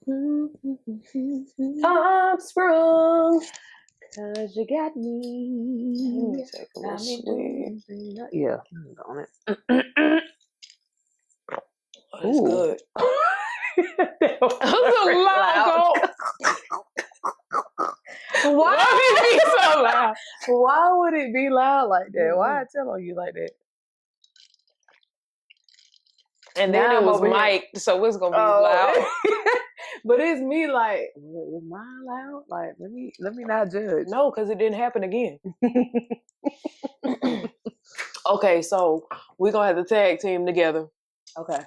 I'm sprung. Cause you got me. Let me take a little swig. Yeah, on it. That's good. That was That's a lot. Why would it be so loud? Why would it be loud like that? Why I tell on you like that? And then Now it I'm was over here. mic'd, so it's gonna be loud. But it's me like, was mine loud? Like, let me not judge. No, because it didn't happen again. Okay, so we're gonna have the tag team together. Okay.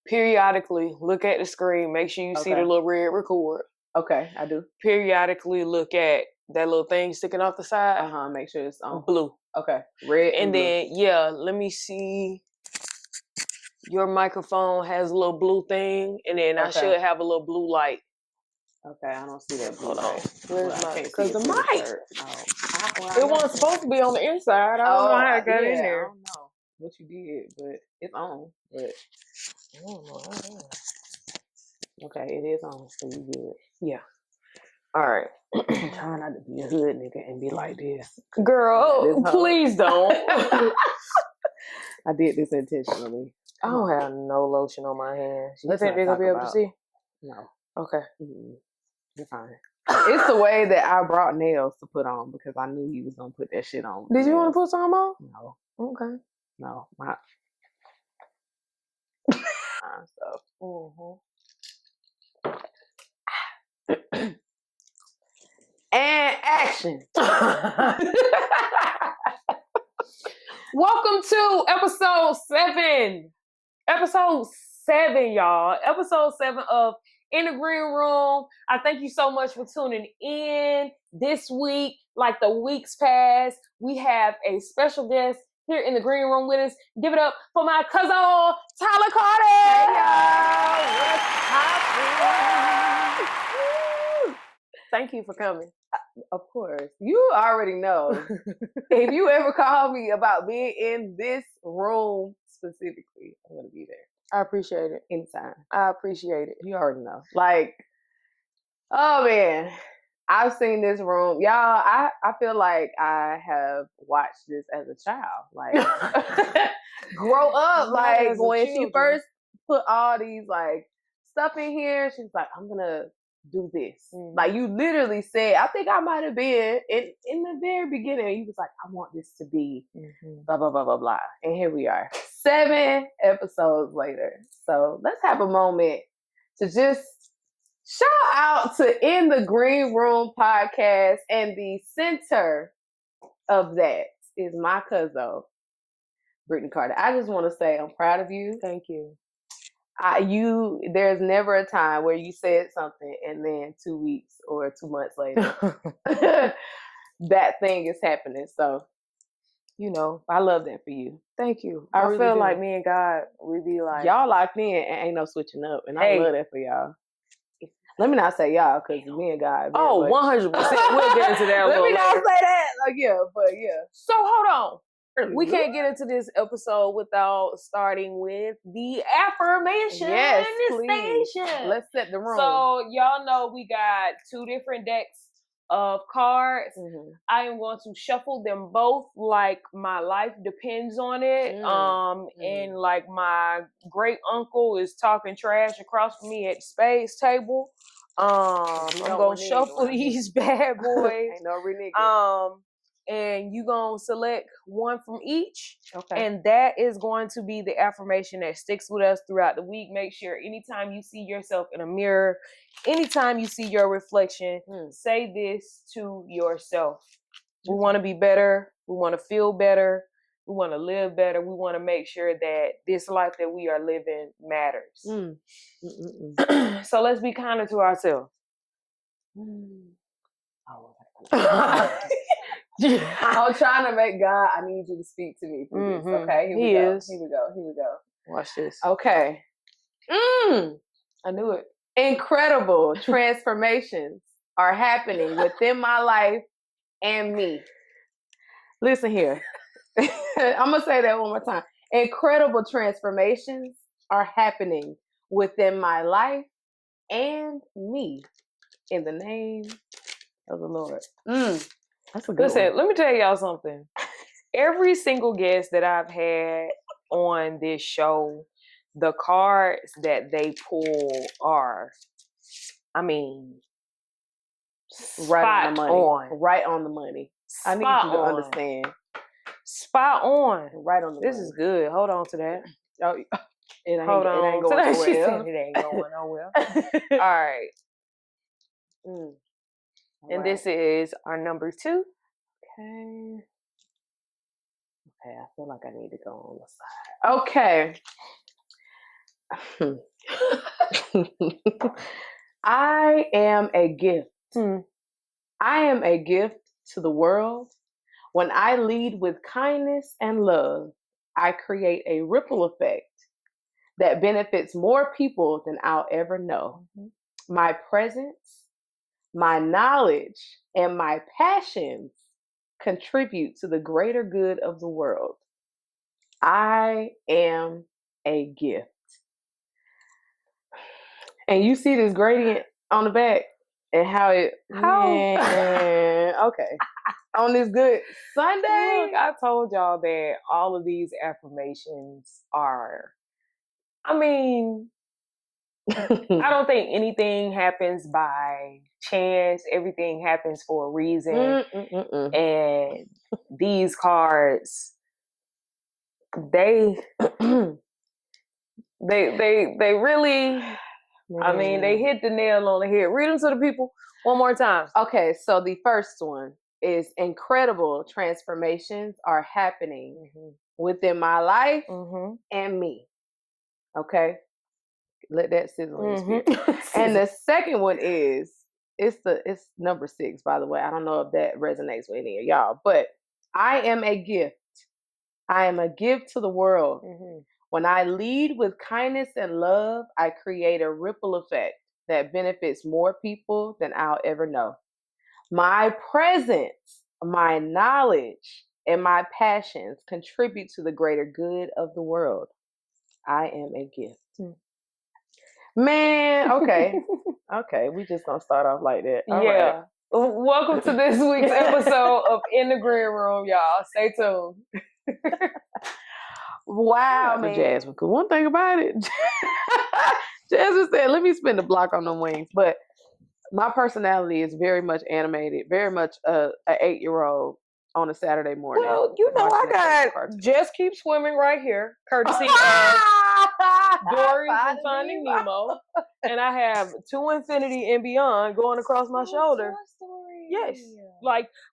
Periodically look at the screen, make sure you see the little red record. Okay, I do. Periodically look at that little thing sticking off the side. Make sure it's on. Blue. Okay. Red and blue. then let me see. Your microphone has a little blue thing, and then I should have a little blue light. Okay, I don't see that blue Hold on. light. Where's my? Because the mic. It It wasn't supposed to be on the inside. I don't know how it got in there. I don't know what you did, but it's on. But I don't know. Okay, it is on, so you good. Yeah. All right. I'm trying not to be a hood nigga and be like this. Girl, please don't. I did this intentionally. I don't have no lotion on my hands. You Let's think they're going to be able to see? No. Okay. You're fine. It's the way that I brought nails to put on because I knew he was going to put that shit on. Did you want to put some on? No. Okay. No. And action. Welcome to episode 7. Episode 7, y'all. Episode 7 of In the Green Room. I thank you so much for tuning in this week. Like the weeks past, we have a special guest here in the green room with us. Give it up for my cousin, Tyler Carter. Hey, y'all. What's happening? Thank you for coming. Of course. You already know. If you ever call me about being in this room specifically, I'm going to be there. I appreciate it. Anytime. I appreciate it. You already know. Like, oh man, I've seen this room. Y'all, I feel like I have watched this as a child. Like, grow up. Like, when she first put all these, like, stuff in here, she's like, I'm going to do this. Like, you literally said, I think I might have been in the very beginning, you was like, I want this to be blah, blah, blah, blah, blah. And here we are, 7 episodes later. So let's have a moment to just shout out to In the Green Room podcast. And the center of that is my cousin, Brittany Carter. I just want to say I'm proud of you. Thank you. There's never a time where you said something and then 2 weeks or 2 months later, that thing is happening. So, I love that for you. Thank you. I really feel like me and God, we be like, y'all locked in and ain't no switching up. And I love that for y'all. Let me not say y'all, because me and God. 100%. We'll get into that. Let me not say that. But yeah. So hold on. We can't get into this episode without starting with the affirmation. Yes, please. Station. Let's set the room. So y'all know we got 2 different decks of cards. I am going to shuffle them both like my life depends on it. And like my great uncle is talking trash across from me at the spades table. I'm gonna shuffle these bad boys. Ain't no reneging. And you gonna select one from each. Okay. And that is going to be the affirmation that sticks with us throughout the week. Make sure anytime you see yourself in a mirror, anytime you see your reflection, say this to yourself. We want to be better. We want to feel better. We want to live better. We want to make sure that this life that we are living matters. So let's be kinder to ourselves. I'm trying to make God, I need you to speak to me. Please. Okay, here we go. Here we go. Watch this. Okay. I knew it. Incredible transformations are happening within my life and me. Listen here. I'm going to say that one more time. Incredible transformations are happening within my life and me in the name of the Lord. That's a good Listen, one. let me tell y'all something. Every single guest that I've had on this show, the cards that they pull are, I mean, Right on the money. on. Right on the money. I need you to understand. Spot on. Right on the money. This is good. Hold on to that. Oh, it ain't Hold on. It ain't going nowhere. She said it ain't going nowhere. All right. All and right. this is our number 2. Okay. Okay, I feel like I need to go on the side. Okay. I am a gift. I am a gift to the world. When I lead with kindness and love, I create a ripple effect that benefits more people than I'll ever know. My presence, my knowledge, and my passions contribute to the greater good of the world. I am a gift. And you see this gradient on the back and how it, okay. On this good Sunday. Look, I told y'all that all of these affirmations are, I mean, I don't think anything happens by chance. Everything happens for a reason. And these cards, they really, I mean, they hit the nail on the head. Read them to the people one more time. Okay, so the first one is incredible transformations are happening within my life and me. Okay, let that sizzle in your spirit. And the second one is it's number 6, by the way. I don't know if that resonates with any of y'all, but I am a gift. I am a gift to the world. When I lead with kindness and love, I create a ripple effect that benefits more people than I'll ever know. My presence, my knowledge, and my passions contribute to the greater good of the world. I am a gift. Man, okay. Okay, we just gonna start off like that. All right. Welcome to this week's episode of In the Green Room, y'all. Stay tuned. Wow, man. Jasmine, because one thing about it, Jasmine said, let me spin the block on them wings. But my personality is very much animated, very much an 8-year-old on a Saturday morning. Well, you know, I got Just Keep Swimming right here, courtesy of Dory from Finding Nemo. And I have To Infinity and Beyond going across my shoulder. Yes.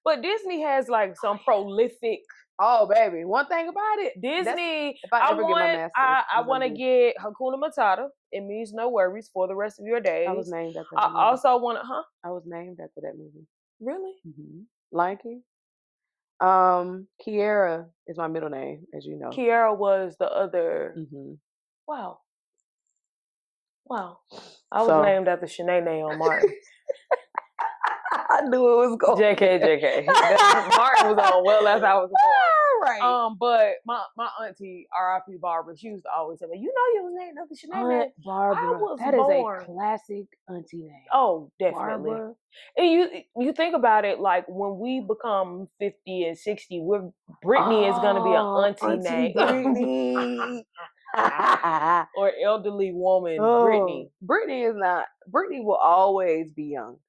But Disney has some prolific. Oh, baby. One thing about it, Disney, if I ever get my master's, I want to get Hakuna Matata. It means no worries for the rest of your days. I was named after that movie. Also want to, I was named after that movie. Really? Lion King. Kiara is my middle name, as you know. Kiara was the other. Wow. I was named after Shanae on Martin. I knew it was going. JK. Martin was on well as I was born. Right. But my auntie, R.I.P. Barbara, she used to always tell me, you know you was named after Shanae. Barbara. That is a classic auntie name. Oh, definitely. Barbara. And you think about it, like when we become 50 and 60, Brittany is gonna be an auntie name. Or elderly woman, Brittany. Brittany will always be young.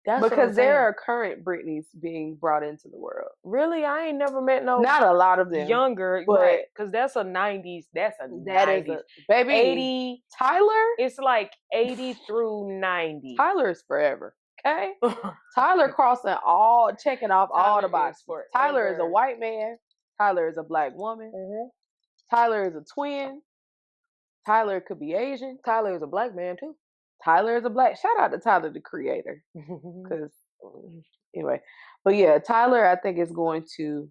That's because there are current Britneys being brought into the world. Really? I ain't never met no. Not a lot of them. Younger, but because that's a 90s. That 90s. Is baby. 80. Tyler? It's like 80 through 90. Tyler is forever. Okay? Tyler checking off all the boxes. Tyler is a white man. Tyler is a black woman. Tyler is a twin. Tyler could be Asian. Tyler is a black man too. Tyler is a black. Shout out to Tyler, the creator. Because anyway, but yeah, Tyler, I think is going to.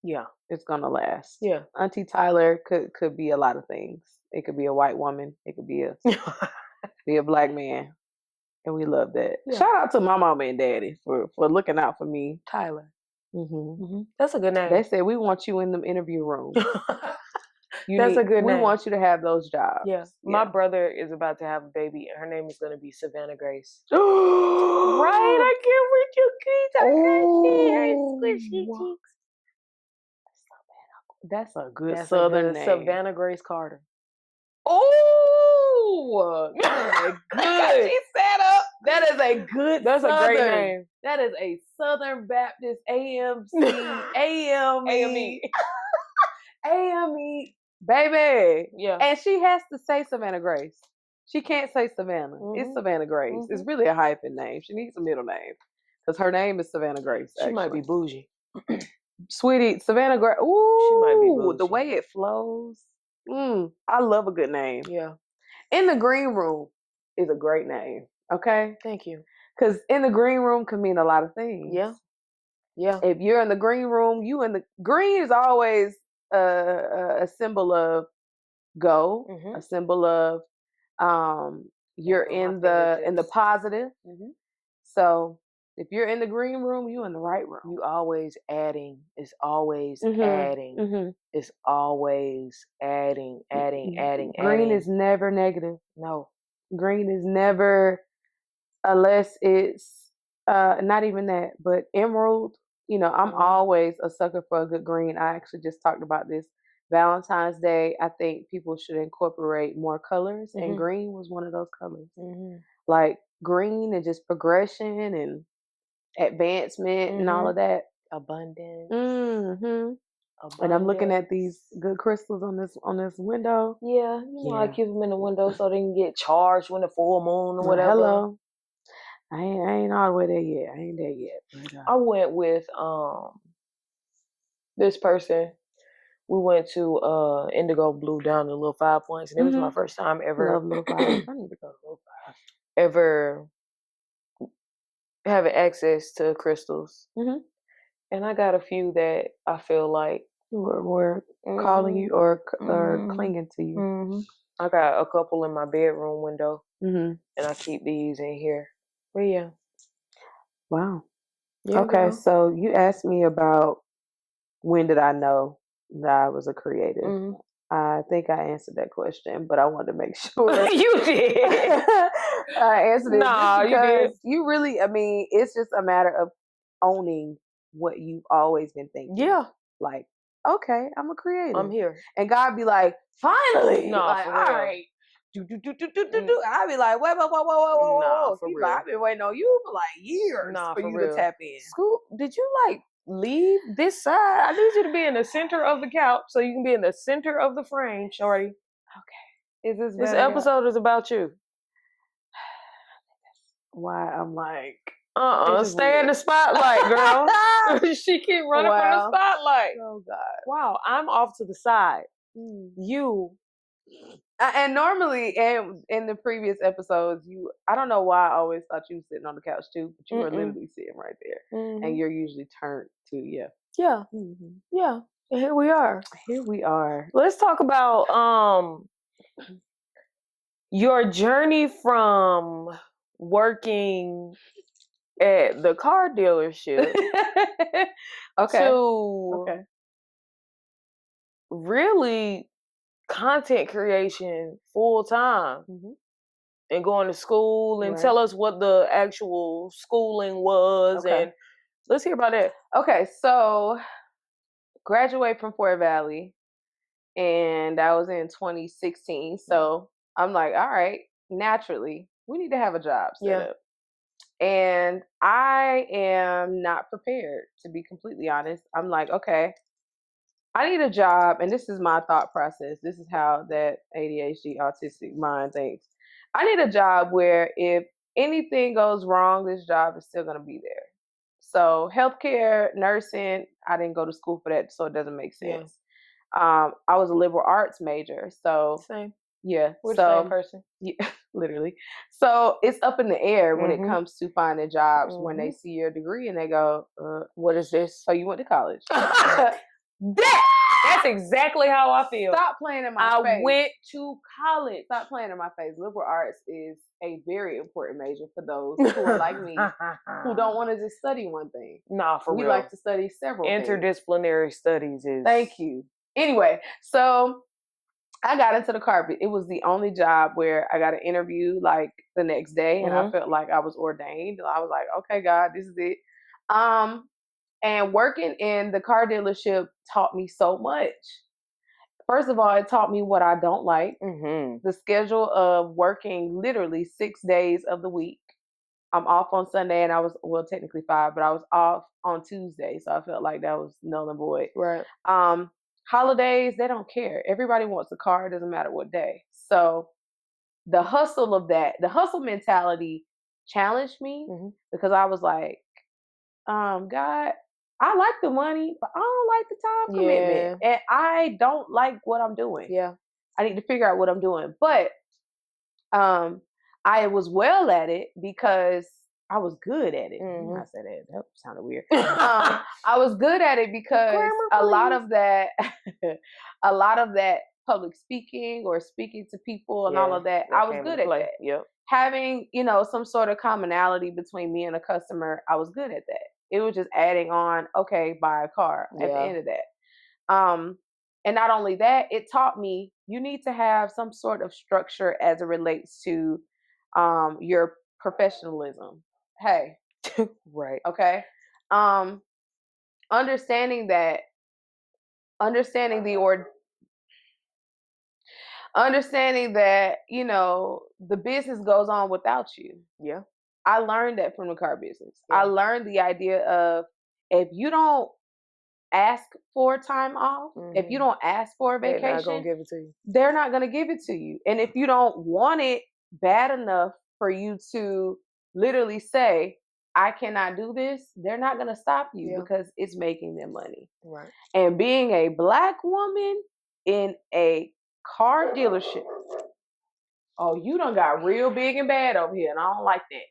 Yeah, it's gonna last. Yeah, Auntie Tyler could be a lot of things. It could be a white woman. It could be a black man, and we love that. Yeah. Shout out to my mama and daddy for looking out for me. Tyler. That's a good name. They said we want you in the interview room. That's a good We name. want you to have those jobs. Yeah. My brother is about to have a baby, and her name is going to be Savannah Grace. Right? I can't wait your kids. I can't see her squishy Oh, cheeks. that's a good That's Southern a good name. Savannah Grace Carter. Oh, that is good. She set up. That is a good. That's Southern. a great name. That is a Southern Baptist AMC AME AME baby. Yeah. And she has to say Savannah Grace. She can't say Savannah. It's Savannah Grace. It's really a hyphen name. She needs a middle name because her name is Savannah Grace. She might be bougie. Sweetie, Savannah Grace. Ooh, she might be bougie. The way it flows. I love a good name. Yeah. In the Green Room is a great name. Okay? Thank you. Because in the green room can mean a lot of things. Yeah. Yeah. If you're in the green room, green is always a symbol of go, a symbol of you're in the positive. So if you're in the green room, you're in the right room. You always adding. It's always adding. It's always adding. Green is never negative. No. Green is never, unless it's not even that, but emerald. I'm always a sucker for a good green. I actually just talked about this. Valentine's Day, I think people should incorporate more colors, and green was one of those colors. Like green and just progression and advancement and all of that. Abundance. And I'm looking at these good crystals on this window. Yeah, I keep them in the window so they can get charged when the full moon or whatever. Hello. I ain't all the way there yet. I ain't there yet. I went with this person. We went to Indigo Blue down to Little 5 Points, and it was my first time ever. Love Little 5. I need to go to Little 5. Ever having access to crystals. And I got a few that I feel like were calling you or clinging to you. I got a couple in my bedroom window, and I keep these in here. But yeah. Wow. Yeah, okay, so you asked me about when did I know that I was a creative. I think I answered that question, but I wanted to make sure. You did. I answered it. Nah, you did. You really, it's just a matter of owning what you've always been thinking. Yeah. Like, okay, I'm a creative. I'm here. And God be like, finally. No, like, for all real. right. I'll be like, whoa. Nah, for real. I've been waiting on you for like years for you to tap in. Scoop, did you leave this side? I need you to be in the center of the couch so you can be in the center of the frame, shorty. Okay. Is this This episode is about you. Why I'm like, stay in the spotlight, girl. She keep running from the spotlight. Oh God. Wow, I'm off to the side. You. And normally, in the previous episodes, I don't know why I always thought you were sitting on the couch too, but you were literally sitting right there. And you're usually turned to, Yeah. Yeah. And here we are. Let's talk about your journey from working at the car dealership to really content creation full time and going to school, and tell us what the actual schooling was, and let's hear about that. Okay, so graduate from Fort Valley, and that was in 2016. So I'm like, all right, naturally, we need to have a job set up. And I am not prepared, to be completely honest. I'm like, okay, I need a job, and this is my thought process. This is how that ADHD autistic mind thinks. I need a job where if anything goes wrong, this job is still going to be there. So healthcare, nursing, I didn't go to school for that, so it doesn't make sense. I was a liberal arts major, so same. Yeah, we're the same person. Yeah, literally. So it's up in the air when it comes to finding jobs. When they see your degree and they go, "What is this?" So you went to college. That's exactly how I feel. Stop playing in my face. I went to college. Stop playing in my face. Liberal arts is a very important major for those who are like me, who don't want to just study one thing. Nah, for real. We like to study several things. Interdisciplinary studies is... Thank you. Anyway, so I got into the carpet. It was the only job where I got an interview like the next day, and I felt like I was ordained. I was like, okay, God, this is it. And working in the car dealership taught me so much. First of all, it taught me what I don't like. The schedule of working literally 6 days of the week. I'm off on Sunday, and I was, well, technically 5, but I was off on Tuesday, so I felt like that was null and void. Right. Holidays, they don't care. Everybody wants a car. It doesn't matter what day. So the hustle of that, the hustle mentality challenged me because I was like, God, I like the money, but I don't like the time commitment. And I don't like what I'm doing. Yeah. I need to figure out what I'm doing. But I was well at it because I was good at it. I said that sounded weird. I was good at it because a lot of that public speaking or speaking to people and all of that, I was good at that. Yep. Having, some sort of commonality between me and a customer, I was good at that. It was just adding on, okay, buy a car at the end of that. And not only that, it taught me you need to have some sort of structure as it relates to your professionalism. Hey. Right. Okay. Understanding that the business goes on without you. Yeah. I learned that from the car business. I learned the idea of if you don't ask for time off, if you don't ask for a vacation, they're not gonna give it to you. They're not gonna give it to you. And if you don't want it bad enough for you to literally say, I cannot do this, they're not gonna stop you because it's making them money. Right. And being a Black woman in a car dealership, oh, you done got real big and bad over here, and I don't like that.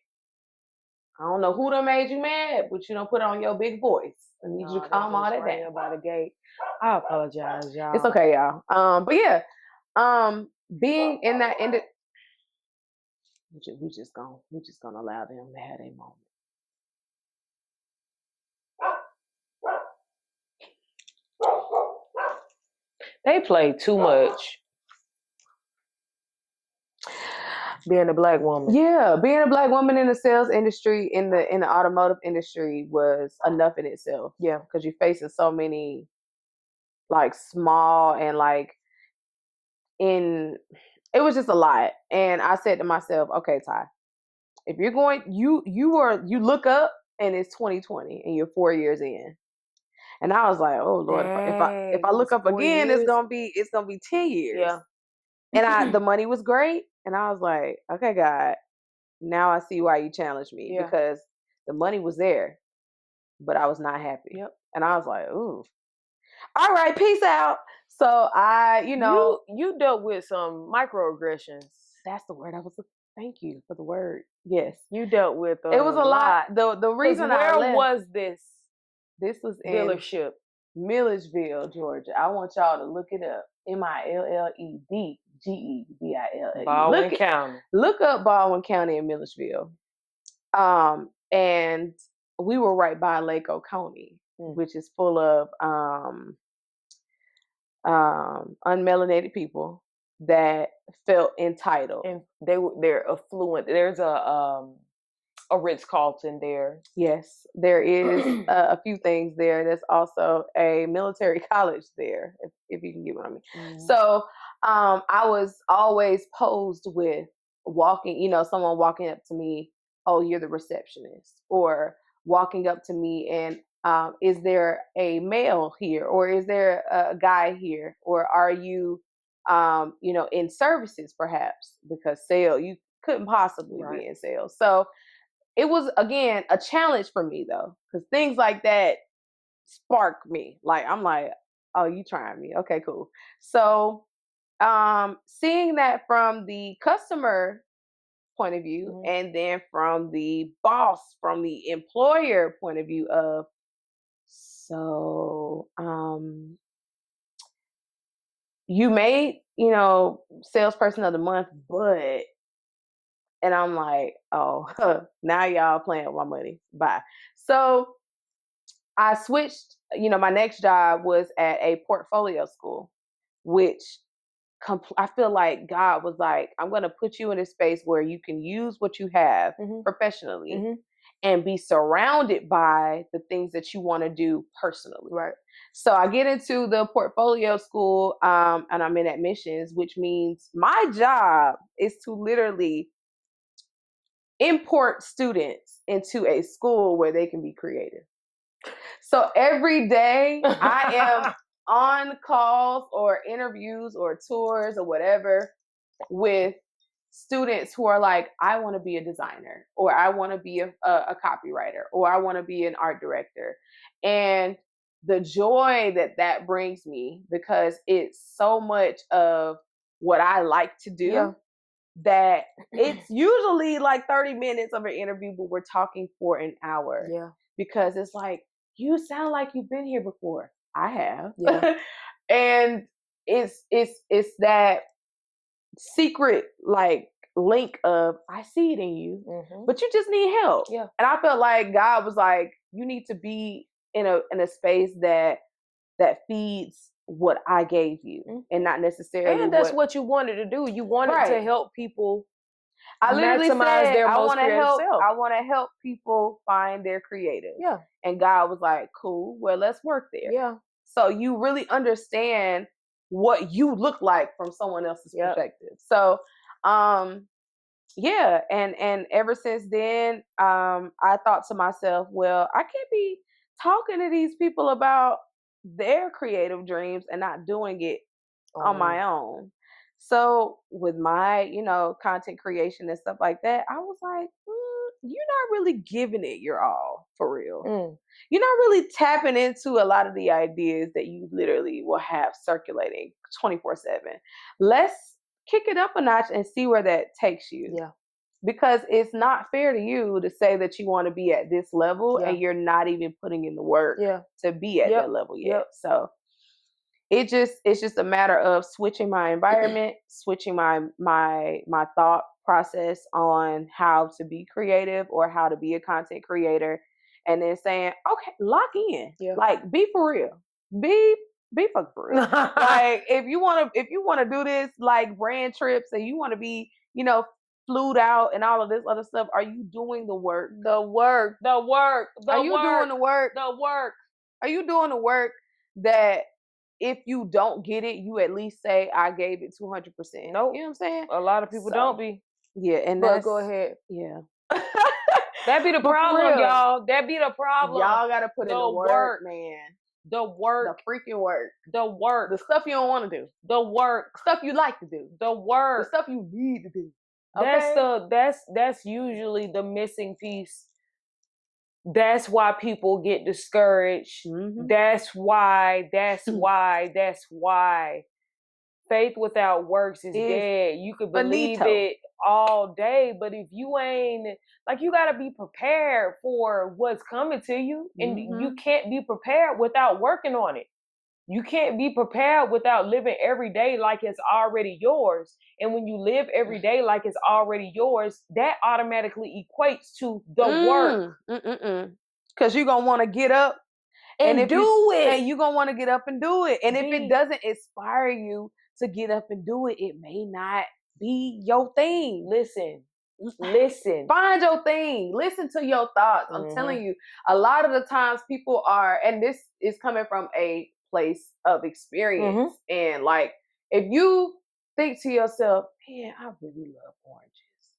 I don't know who done made you mad, but you don't put on your big voice. I need you to calm all that down. By the gate. I apologize, y'all. It's okay, y'all. But yeah, being in that we just gonna allow them to have a moment. They play too much. Being a Black woman. Yeah, being a Black woman in the sales industry, in the automotive industry, was enough in itself. Yeah, because you're facing so many like small and like it was just a lot. And I said to myself, okay, Ty, if you're going, you look up and it's 2020 and you're 4 years in. And I was like, oh Lord, if I look up again, years. it's gonna be 10 years. Yeah. And the money was great. And I was like, okay, God, now I see why you challenged me because the money was there, but I was not happy. Yep. And I was like, ooh, all right, peace out. So you dealt with some microaggressions. That's the word I was looking. Thank you for the word. Yes, you dealt with. It was a lot. The reason where I left, was this? This was in dealership, Milledgeville, Georgia. I want y'all to look it up. Milledgeville. Baldwin County. Look up Baldwin County in Milledgeville. And we were right by Lake Oconee, which is full of unmelanated people that felt entitled. And they're affluent. There's a Ritz-Carlton there. Yes, there is a few things there. There's also a military college there, if you can get what I mean. So I was always posed with someone walking up to me, oh, you're the receptionist, or walking up to me and is there a male here, or is there a guy here, or are you in services perhaps, because you couldn't possibly be in sales. So it was, again, a challenge for me though, because things like that spark me. Like, I'm like, oh, you trying me? Okay, cool. So seeing that from the customer point of view, and then from the boss, from the employer point of view of, so you made, salesperson of the month, but, and I'm like, oh, now y'all playing with my money. Bye. So I switched, my next job was at a portfolio school, which I feel like God was like, I'm going to put you in a space where you can use what you have professionally and be surrounded by the things that you want to do personally. Right. So I get into the portfolio school, and I'm in admissions, which means my job is to literally import students into a school where they can be creative. So every day I am on calls or interviews or tours or whatever with students who are like, I want to be a designer, or I want to be a copywriter, or I want to be an art director. And the joy that brings me, because it's so much of what I like to do, that it's usually like 30 minutes of an interview, but we're talking for an hour. Yeah. Because it's like, you sound like you've been here before. I have. Yeah. And it's that secret like link of, I see it in you, but you just need help. Yeah. And I felt like God was like, you need to be in a space that feeds what I gave you, and not necessarily. And that's what you wanted to do. You wanted to help people. I literally maximize said, their I most want to creative help. self. I want to help people find their creative. Yeah. And God was like, cool. Well, let's work there. Yeah. So you really understand what you look like from someone else's perspective. So, yeah. And ever since then, I thought to myself, well, I can't be talking to these people about their creative dreams and not doing it on my own. So with my, content creation and stuff like that, I was like, you're not really giving it your all, for real. You're not really tapping into a lot of the ideas that you literally will have circulating 24/7. Let's kick it up a notch and see where that takes you. Yeah. Because it's not fair to you to say that you want to be at this level and you're not even putting in the work to be at that level yet. So it's just a matter of switching my environment, switching my thought process on how to be creative or how to be a content creator, and then saying, okay, lock in. Like, be for real. Be fucking for real. Like, if you wanna do this, like brand trips, and you wanna be, flued out and all of this other stuff, are you doing the work? The work. Are you doing the work? The work. Are you doing the work that if you don't get it, you at least say, I gave it 200%. Nope. You know what I'm saying? A lot of people don't be. Yeah, and but go ahead. Yeah. That be the problem, y'all. That be the problem. Y'all gotta put in the work, man. The work. The freaking work. The work. The stuff you don't want to do. The work. Stuff you like to do. The work. The stuff you need to do. Okay? That's usually the missing piece. That's why people get discouraged. That's why faith without works is dead. You could believe it all day, but if you ain't, like, you got to be prepared for what's coming to you, and you can't be prepared without working on it. You can't be prepared without living every day like it's already yours. And when you live every day like it's already yours, that automatically equates to the work. Because you're going to want to get up and do it. And you're going to want to get up and do it. And if it doesn't inspire you to get up and do it, it may not be your thing. Listen. Find your thing. Listen to your thoughts. I'm telling you, a lot of the times people are, and this is coming from a place of experience. And like, if you think to yourself, man, I really love oranges,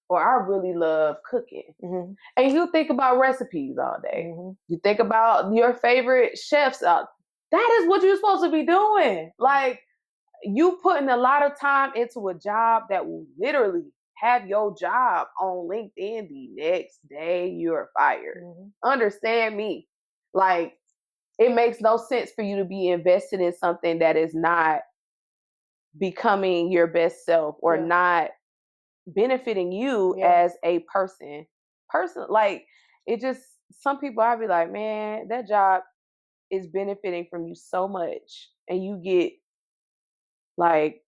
or I really love cooking, and you think about recipes all day, you think about your favorite chefs out, that is what you're supposed to be doing. Like, you putting a lot of time into a job that will literally have your job on LinkedIn the next day you're fired. Understand me. Like, it makes no sense for you to be invested in something that is not becoming your best self, or not benefiting you as a person. Like, it just, some people, I'd be like, man, that job is benefiting from you so much, and you get like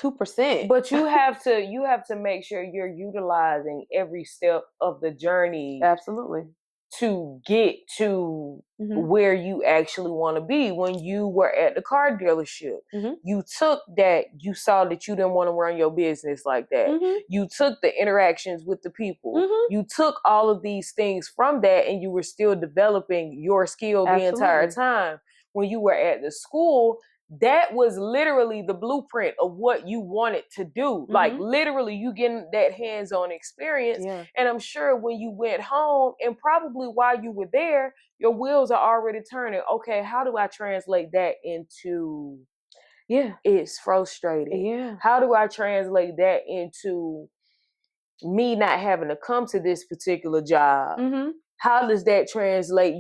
2%. But you have to make sure you're utilizing every step of the journey. Absolutely. to get to where you actually want to be. When you were at the car dealership, you took that, you saw that you didn't want to run your business like that. You took the interactions with the people. You took all of these things from that, and you were still developing your skill the entire time. When you were at the school, that was literally the blueprint of what you wanted to do. Like literally you getting that hands-on experience. And I'm sure when you went home, and probably while you were there, your wheels are already turning. Okay, how do I translate that into it's frustrating? How do I translate that into me not having to come to this particular job? How does that translate?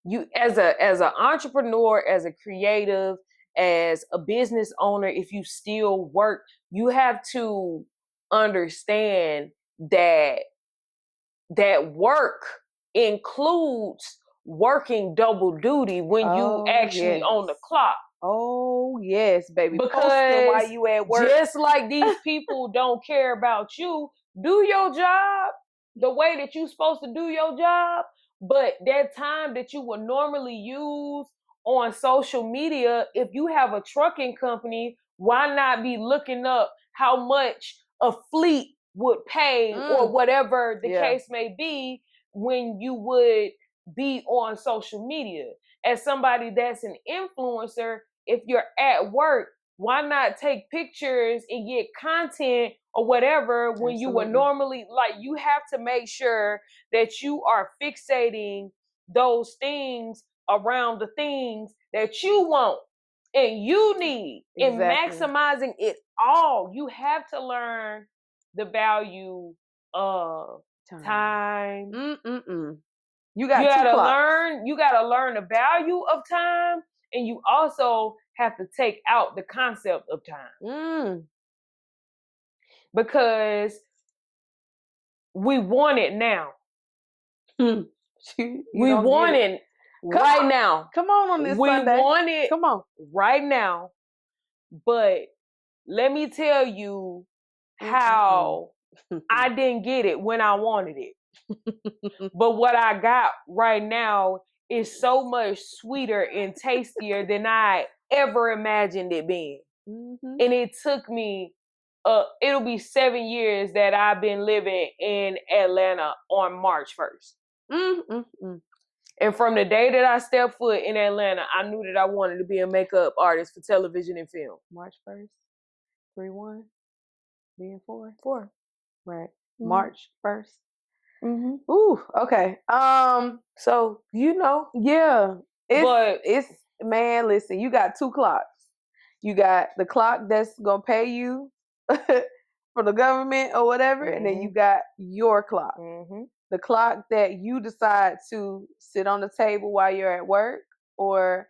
You as an entrepreneur, as a creative, as a business owner, if you still work, you have to understand that work includes working double duty when you actually on the clock. Oh yes, baby. Because while you at work, just like these people don't care about you, do your job the way that you're supposed to do your job. But that time that you would normally use on social media, if you have a trucking company, why not be looking up how much a fleet would pay or whatever the case may be when you would be on social media? As somebody that's an influencer, if you're at work, why not take pictures and get content or whatever when you would normally, like, you have to make sure that you are fixating those things around the things that you want and you need and maximizing it all. You have to learn the value of time. You gotta learn the value of time, and you also have to take out the concept of time. Because we want it now. We want it right now. Come on this we Sunday. We want it Come on. right now. But let me tell you how I didn't get it when I wanted it. But what I got right now is so much sweeter and tastier than I ever imagined it being. And it took me, it'll be 7 years that I've been living in Atlanta on March 1st. And from the day that I stepped foot in Atlanta, I knew that I wanted to be a makeup artist for television and film. March 1st, 3-1, being 4? 4. Right. March 1st. Ooh, okay. So, you know. Yeah. It's man, listen, you got 2 clocks. You got the clock that's gonna pay you for the government or whatever, and then you got your clock. The clock that you decide to sit on the table while you're at work, or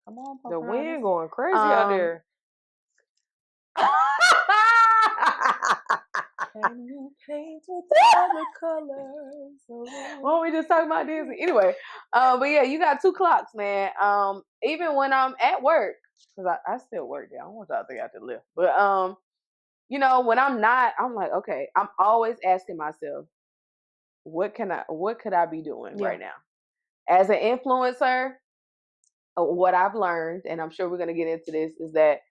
come on, the wind going crazy out there. Can you paint with other colors? Why don't we just talk about Disney? Anyway, but yeah, you got 2 clocks, man. Even when I'm at work, because I still work there. I don't want y'all to think I just live. But you know, when I'm not, I'm like, okay, I'm always asking myself, what could I be doing right now? As an influencer, what I've learned, and I'm sure we're gonna get into this, is that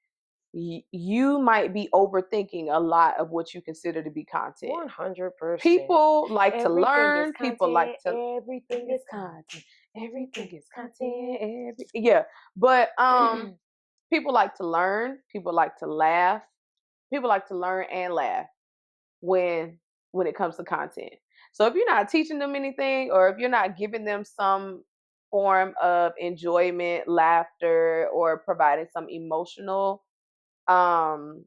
you might be overthinking a lot of what you consider to be content. 100%. People like to learn. People like to. Everything is content. Everything is content. Yeah, but people like to learn. People like to laugh. People like to learn and laugh when it comes to content. So if you're not teaching them anything, or if you're not giving them some form of enjoyment, laughter, or providing some emotional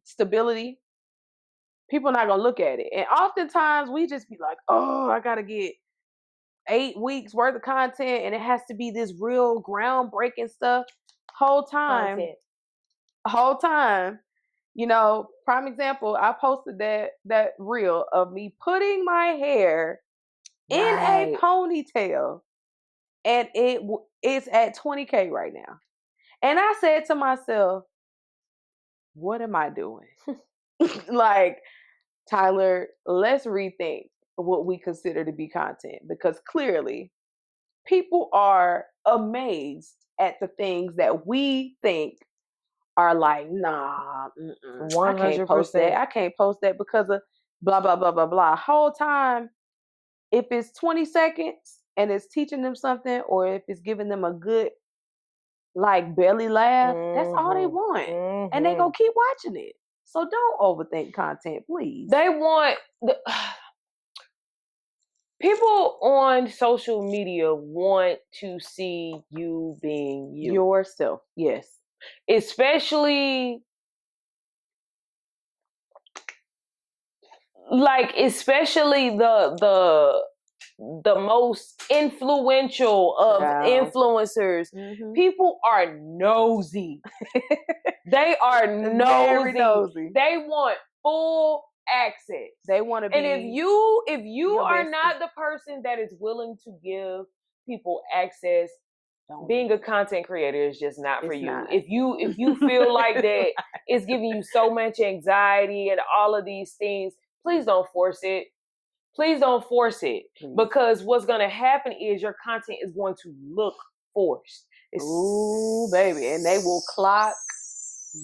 stability, people are not gonna look at it. And oftentimes we just be like, oh, I gotta get 8 weeks worth of content, and it has to be this real groundbreaking stuff. Whole time, you know, prime example, I posted that reel of me putting my hair in a ponytail, and it's at 20K right now. And I said to myself, what am I doing? Like, Tyler, let's rethink. what we consider to be content, because clearly people are amazed at the things that we think are like, nah, I can't post that. 100%. I can't post that because of blah, blah, blah, blah, blah. Whole time, if it's 20 seconds and it's teaching them something, or if it's giving them a good, like, belly laugh, that's all they want. And they gonna keep watching it. So don't overthink content, please. They want people on social media want to see you being you. Yourself, yes. Especially the most influential of influencers. People are nosy. They are nosy. They want full access. They want to be. And if you are not the person that is willing to give people access, being a content creator is just not for you. If you feel like that it's giving you so much anxiety and all of these things, please don't force it. Please don't force it. Because what's going to happen is your content is going to look forced. Ooh, baby. And they will clock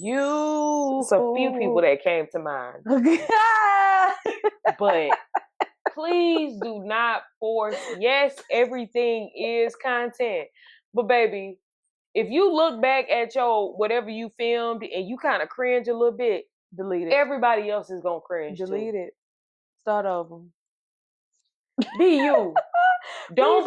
you. It's a few people that came to mind. But please do not force. Yes, everything is content. But baby, if you look back at your whatever you filmed and you kind of cringe a little bit, delete it. Everybody else is going to cringe delete too. it. Start over. Be you. Don't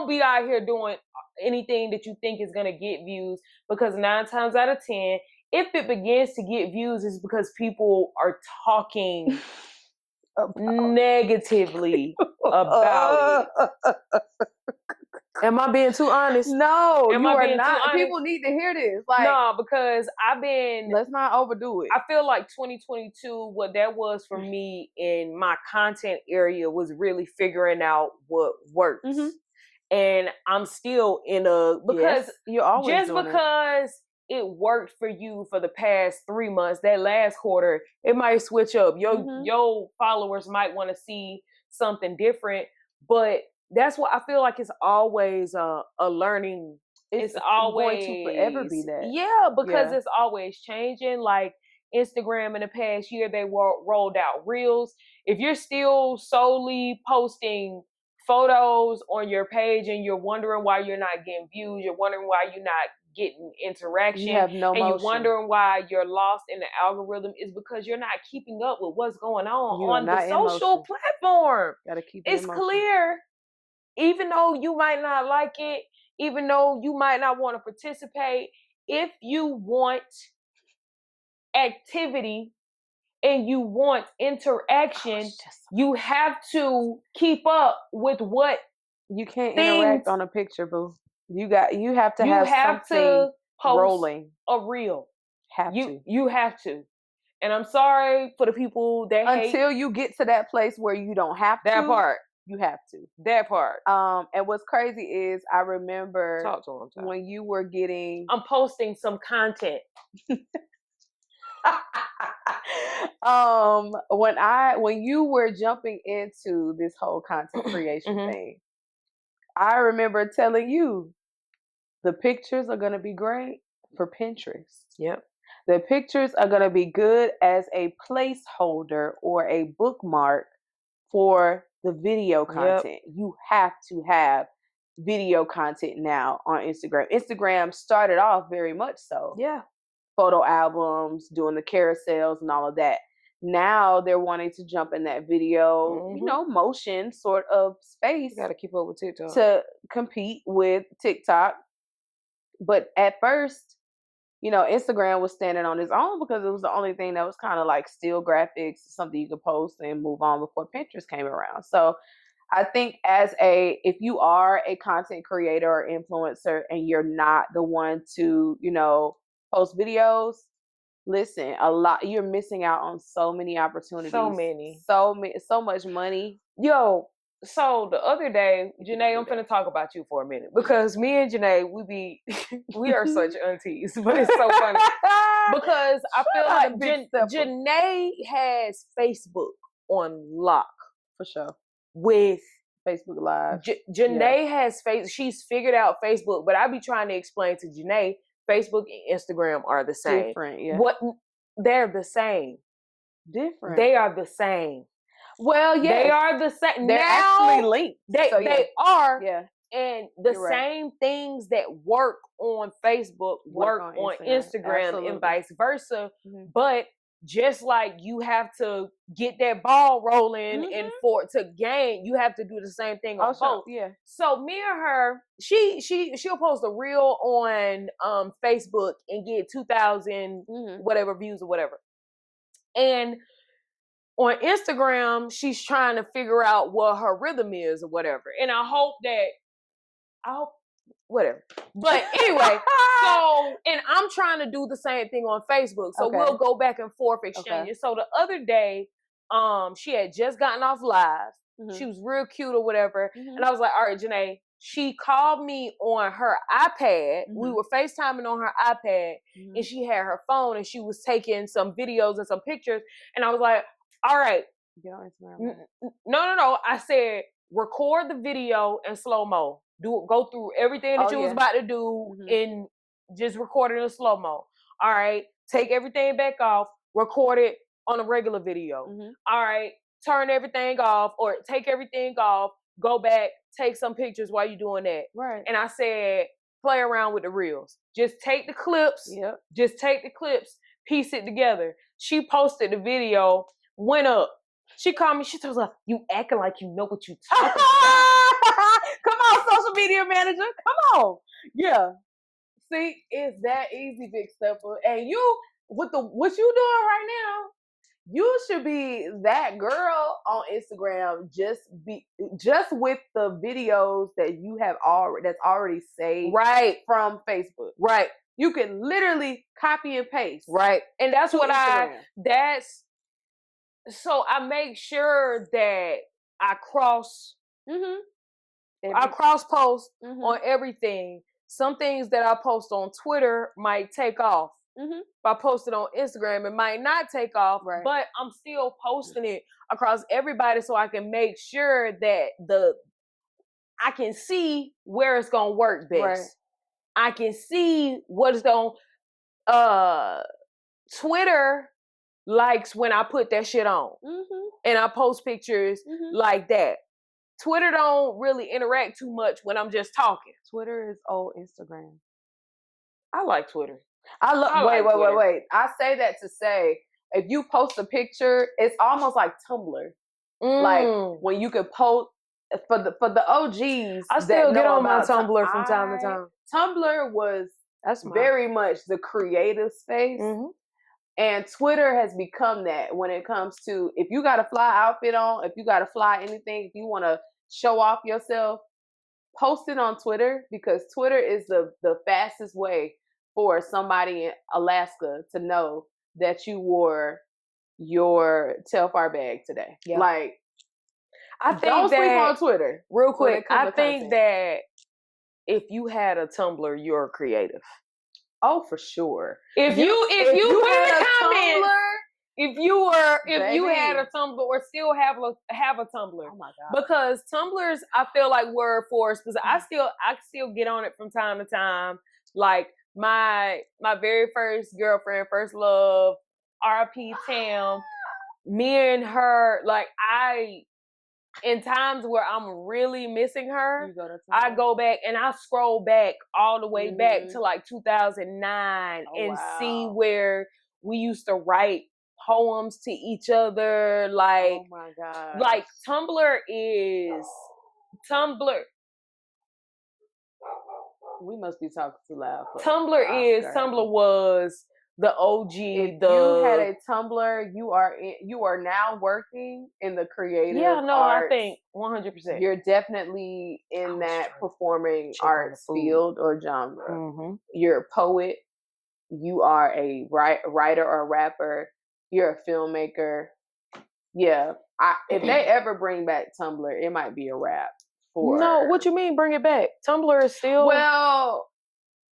be out here doing anything that you think is going to get views, because 9 times out of 10, if it begins to get views, it's because people are talking negatively about it. Am I being too honest? No, you are not. People need to hear this. Like, no, because let's not overdo it. I feel like 2022, what that was for me in my content area was really figuring out what works. And I'm still because you're always just because it worked for you for the past 3 months, that last quarter, it might switch up. Your followers might want to see something different, but that's what I feel like. It's always a learning. It's always going to forever be that. Yeah, because it's always changing. Like Instagram in the past year, they rolled out Reels. If you're still solely posting photos on your page and you're wondering why you're not getting views, you're wondering why you're not getting interaction, you have no and motion. You're wondering why you're lost in the algorithm, is because you're not keeping up with what's going on the social platform. Gotta keep it's clear. Even though you might not like it, even though you might not want to participate, if you want activity and you want interaction, you have to keep up with what you can't interact on a picture, boo. You have to have something to post rolling. A reel. You have to. And I'm sorry for the people that until you get to that place where you don't have to. That part. You have to. That part. And what's crazy is I remember Talk to him, when you were getting. I'm posting some content. When you were jumping into this whole content creation thing, I remember telling you the pictures are gonna be great for Pinterest. Yep. The pictures are gonna be good as a placeholder or a bookmark for the video content. You have to have video content now on Instagram. Instagram started off very much so. Yeah. Photo albums, doing the carousels and all of that. Now they're wanting to jump in that video, motion sort of space. You got to keep up with TikTok to compete with TikTok. But at first, Instagram was standing on its own because it was the only thing that was kind of like still graphics, something you could post and move on before Pinterest came around. So I think if you are a content creator or influencer and you're not the one to, post videos, listen, you're missing out on so many opportunities. So much money. Yo, so the other day, Janae, I'm finna talk about you for a minute, because me and Janae, we are such aunties, but it's so funny because I feel like Janae has Facebook on lock. For sure. with Facebook Live. Janae has she's figured out Facebook, but I be trying to explain to Janae, Facebook and Instagram are the same. Different, yeah. They're the same. Different. They are the same. Well, yeah. They are the same. They're actually linked. They are. Yeah. And the same things that work on Facebook work on Instagram and vice versa. Mm-hmm. But just like you have to get that ball rolling and for it to gain, you have to do the same thing on both. Yeah. So me and her, she'll post a reel on Facebook and get 2,000 whatever views or whatever. And on Instagram, she's trying to figure out what her rhythm is or whatever. And I hope whatever. But anyway, and I'm trying to do the same thing on Facebook. So we'll go back and forth exchanging. Okay. So the other day, she had just gotten off live. Mm-hmm. She was real cute or whatever. Mm-hmm. And I was like, all right, Janae. She called me on her iPad. Mm-hmm. We were FaceTiming on her iPad. Mm-hmm. And she had her phone and she was taking some videos and some pictures. And I was like, all right. No. I said, record the video in slow-mo. Go through everything that you was about to do and just record it in slow-mo. All right. Take everything back off. Record it on a regular video. Mm-hmm. All right. Turn everything off or take everything off. Go back. Take some pictures while you're doing that. Right. And I said, play around with the reels. Just take the clips. Yep. Just take the clips. Piece it together. She posted the video. Went up. She called me. She told me, you acting like you know what you talking about. Come on, social media manager. Come on. Yeah. See, it's that easy, Big Stepper. And you, what you doing right now, you should be that girl on Instagram. Just with the videos that you have that's already saved from Facebook. Right. You can literally copy and paste. Right. And that's what so I make sure that I cross post on everything. Some things that I post on Twitter might take off. Mm-hmm. If I post it on Instagram, it might not take off, but I'm still posting it across everybody so I can make sure that I can see where it's gonna work best. Right. I can see what is going Twitter likes when I put that shit on. Mm-hmm. And I post pictures like that. Twitter don't really interact too much when I'm just talking. Twitter is old Instagram. I like Twitter. Wait. I say that to say, if you post a picture, it's almost like Tumblr. Like when you could post for the OGs. I still get on my Tumblr from time to time. Tumblr was very much the creative space. Mm-hmm. And Twitter has become that when it comes to, if you got a fly outfit on, if you got to fly anything, if you want to show off yourself, post it on Twitter, because Twitter is the fastest way for somebody in Alaska to know that you wore your Telfar bag today. Yeah. Like, I think don't sleep on Twitter. Real quick, I think that if you had a Tumblr, you're creative. Oh, for sure. If you had a Tumblr, if you had a Tumblr or still have a Tumblr. Oh my God. Because Tumblrs, I feel like were for specific. I still get on it from time to time. Like my very first girlfriend, first love, R.I.P. Tam. Me and her, like in times where I'm really missing her, I go back and I scroll back all the way back to like 2009 see where we used to write poems to each other. Like, oh my God. Like Tumblr. We must be talking too loud. Tumblr was the OG. If you had a Tumblr, you are now working in the creative arts. I think 100%. You're definitely in that performing arts field or genre. Mm-hmm. You're a poet. You are a writer or a rapper. You're a filmmaker. Yeah. If they ever bring back Tumblr, it might be a wrap. No, what you mean bring it back? Tumblr is still... Well,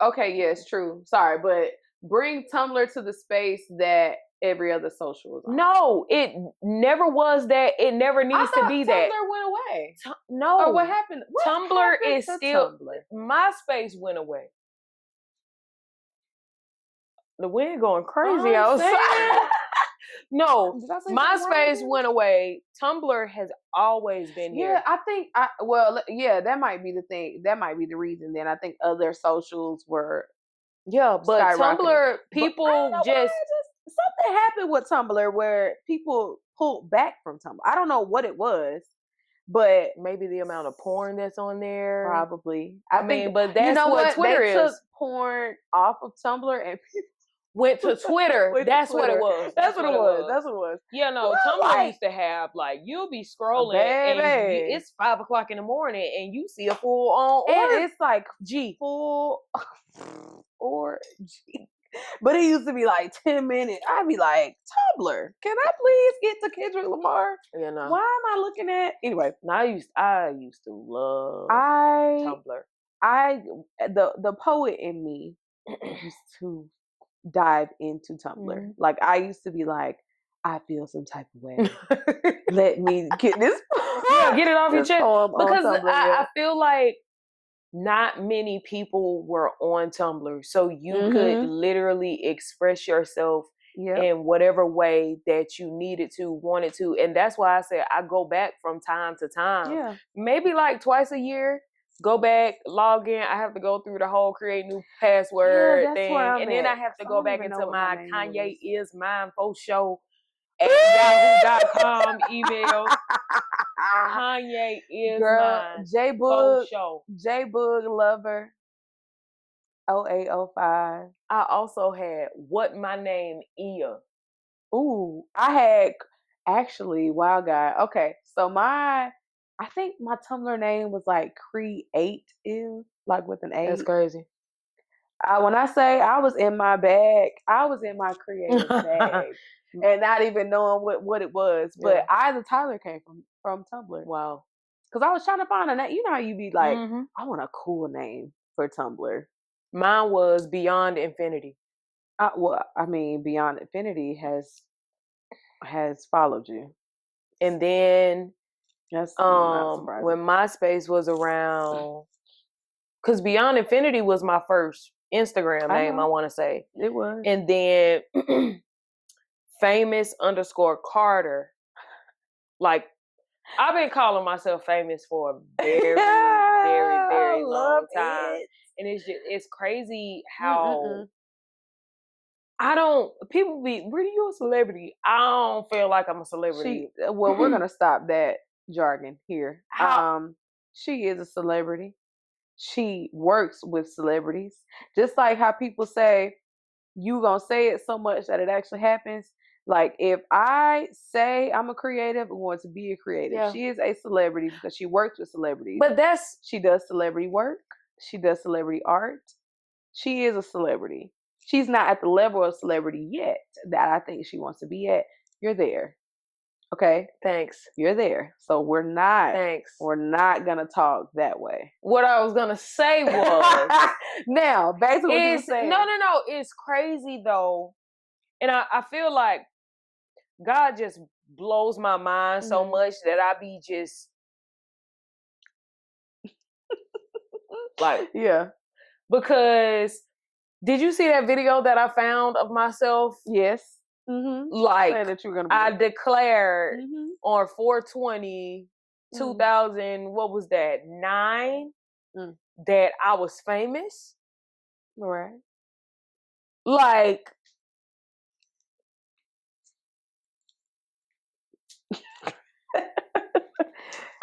okay, yeah, it's true. Sorry, but bring Tumblr to the space that every other social was on. No, it never was that. It never needs to be that. Tumblr went away. No. Or what happened? What Tumblr happened is to still. Tumblr? MySpace went away. The wind going crazy I'm outside. saying. No, Did I say something MySpace wrong? went away. Tumblr has always been here. Yeah, I think that might be the thing. That might be the reason. Then I think other socials were Yeah, but skyrocketing. Tumblr, But I don't people know why, something happened with Tumblr where people pulled back from Tumblr. I don't know what it was, but maybe the amount of porn that's on there. probably. I mean, but that's what Twitter they is. took porn off of Tumblr and people went to Twitter. That's what it was. That's what it was. That's what it was. Yeah, no, Tumblr used to have like you'll be scrolling and it's 5 o'clock in the morning and you see a full on and it's like G full or G. But it used to be like 10 minutes. I'd be like, Tumblr, can I please get to Kendrick Lamar? You know. Why am I looking at anyway? I used to love Tumblr. The poet in me used to dive into Tumblr. Mm-hmm. Like I used to be like, I feel some type of way. Let me get this. Yeah, get it off your chest. Because I feel like not many people were on Tumblr, so you could literally express yourself in whatever way that you needed to, wanted to. And that's why I said I go back from time to time. Yeah. Maybe like twice a year. Go back, log in. I have to go through the whole create new password thing. And then I have to go back into my Kanye is mine for show at yahoo.com email. Kanye is mine. J-Boog Lover 0805. I also had what my name is. Ooh, I had actually Wild Guy. Okay, so I think my Tumblr name was like Create is like with an A. That's crazy. When I say I was in my bag, I was in my creative bag, and not even knowing what it was. Yeah. But Isaac Tyler came from Tumblr. Wow. Because I was trying to find a name. You know how you be like, I want a cool name for Tumblr. Mine was Beyond Infinity. Beyond Infinity has followed you. And then that's not surprising. When MySpace was around, because Beyond Infinity was my first Instagram name, I want to say. It was. And then famous_Carter. Like, I've been calling myself famous for a very, very, very long time. And it's crazy how people be, really, you a celebrity? I don't feel like I'm a celebrity. Well, we're going to stop that jargon here. She is a celebrity. She works with celebrities. Just like how people say, you going to say it so much that it actually happens. Like, if I say I'm a creative, I'm going to be a creative. Yeah. She is a celebrity because she works with celebrities. But she does celebrity work. She does celebrity art. She is a celebrity. She's not at the level of celebrity yet that I think she wants to be at. You're there. Okay? Thanks. You're there. So we're not going to talk that way. What I was going to say was... Now, back to what you were saying. No. It's crazy, though. And I feel like God just blows my mind so much that I be just... like... Yeah. Because... Did you see that video that I found of myself? Yes. Like, that you were gonna be I declared on 4/20, 2000, what was that, 9, that I was famous. Right. Like,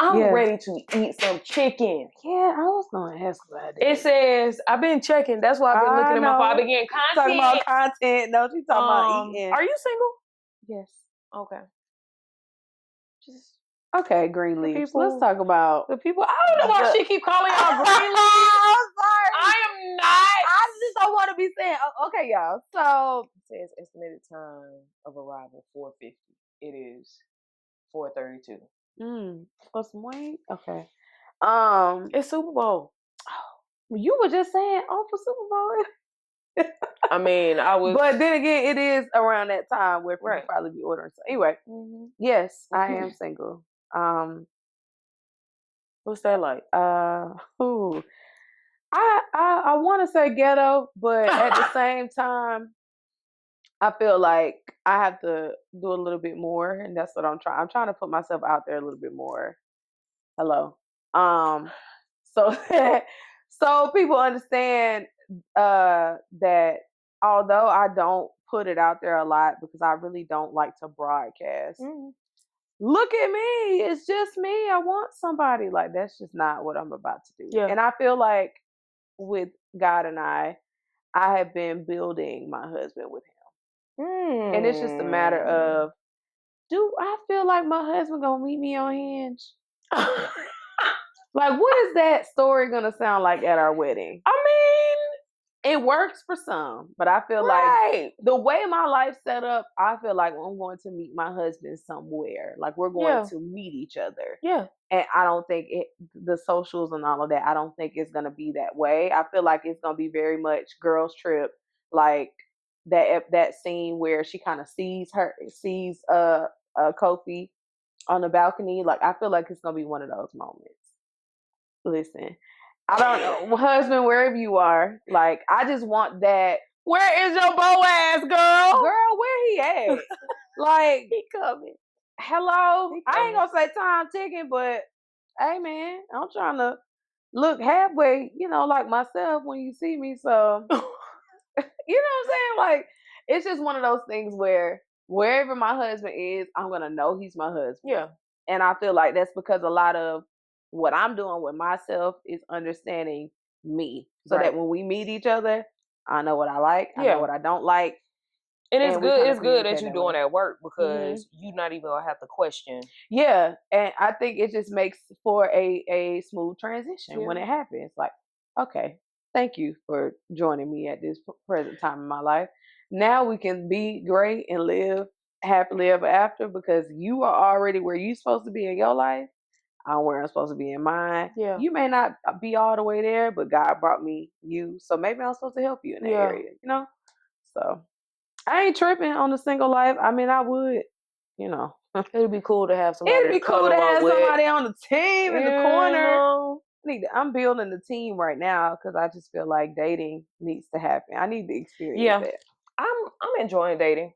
I'm ready to eat some chicken. Yeah, I was going to ask about that. It says, I've been checking. That's why I've been looking at my phone. I've been getting content. Talking about content. No, she's talking about eating. Are you single? Yes. Okay. Okay, green leaves. Let's talk about the people. I don't know why she keep calling y'all green leaves. I'm sorry. I am not. I just don't want to be saying. Okay, y'all. So it says estimated time of arrival 4:50. It is 4:32. For some weight? Okay. It's Super Bowl. You were just saying, for Super Bowl. I mean, I was. But then again, it is around that time where people Right. probably be ordering. So anyway, yes, I am single. What's that like? Ooh, I want to say ghetto, but at the same time, I feel like I have to do a little bit more, and that's what I'm trying. I'm trying to put myself out there a little bit more. Hello. So so people understand that although I don't put it out there a lot because I really don't like to broadcast. Look at me, it's just me. I want somebody. Like, that's just not what I'm about to do. Yeah. And I feel like with God and I have been building my husband with him. And it's just a matter of, do I feel like my husband gonna meet me on Hinge? Like, what is that story gonna sound like at our wedding? I mean, it works for some, but I feel like the way my life's set up, I feel like I'm going to meet my husband somewhere. Like, we're going to meet each other. Yeah. And I don't think the socials and all of that, I don't think it's going to be that way. I feel like it's going to be very much girls trip, like that scene where she kind of sees Kofi on the balcony. Like, I feel like it's going to be one of those moments. Listen, I don't know, husband, wherever you are, like, I just want that. Where is your Boaz, girl? Girl, where he at? Like, he coming. Hello? I ain't gonna say time ticking, but hey, man, I'm trying to look halfway, like myself when you see me. So, you know what I'm saying? Like, it's just one of those things where wherever my husband is, I'm gonna know he's my husband. Yeah. And I feel like that's because a lot of what I'm doing with myself is understanding me. So that when we meet each other, I know what I like, I know what I don't like. And it's good. It's good that you're doing that work because you're not even gonna have to question. Yeah, and I think it just makes for a smooth transition when it happens. Like, okay, thank you for joining me at this present time in my life. Now we can be great and live happily ever after because you are already where you're supposed to be in your life. I'm where I'm supposed to be in mine. Yeah. You may not be all the way there, but God brought me you, so maybe I'm supposed to help you in that area. So. I ain't tripping on the single life. I mean, I would, It'd be cool to have somebody. It'd be cool to have somebody on the team in the corner. I'm building the team right now because I just feel like dating needs to happen. I need to experience that. I'm enjoying dating.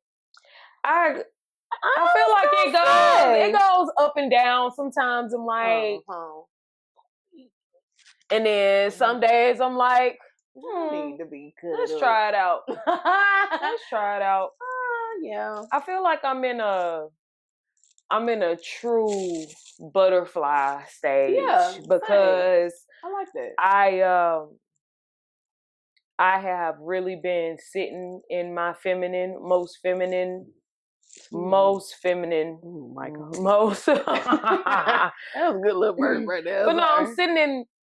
I feel like it goes up and down. Sometimes I'm like, and then some days I'm like, need to be good. Let's try it out. Let's try it out. Yeah. I feel like I'm in a true butterfly stage. Yeah, because I like that. I have really been sitting in my most feminine. Ooh, Michael. Most. That was a good little burp right there. But no,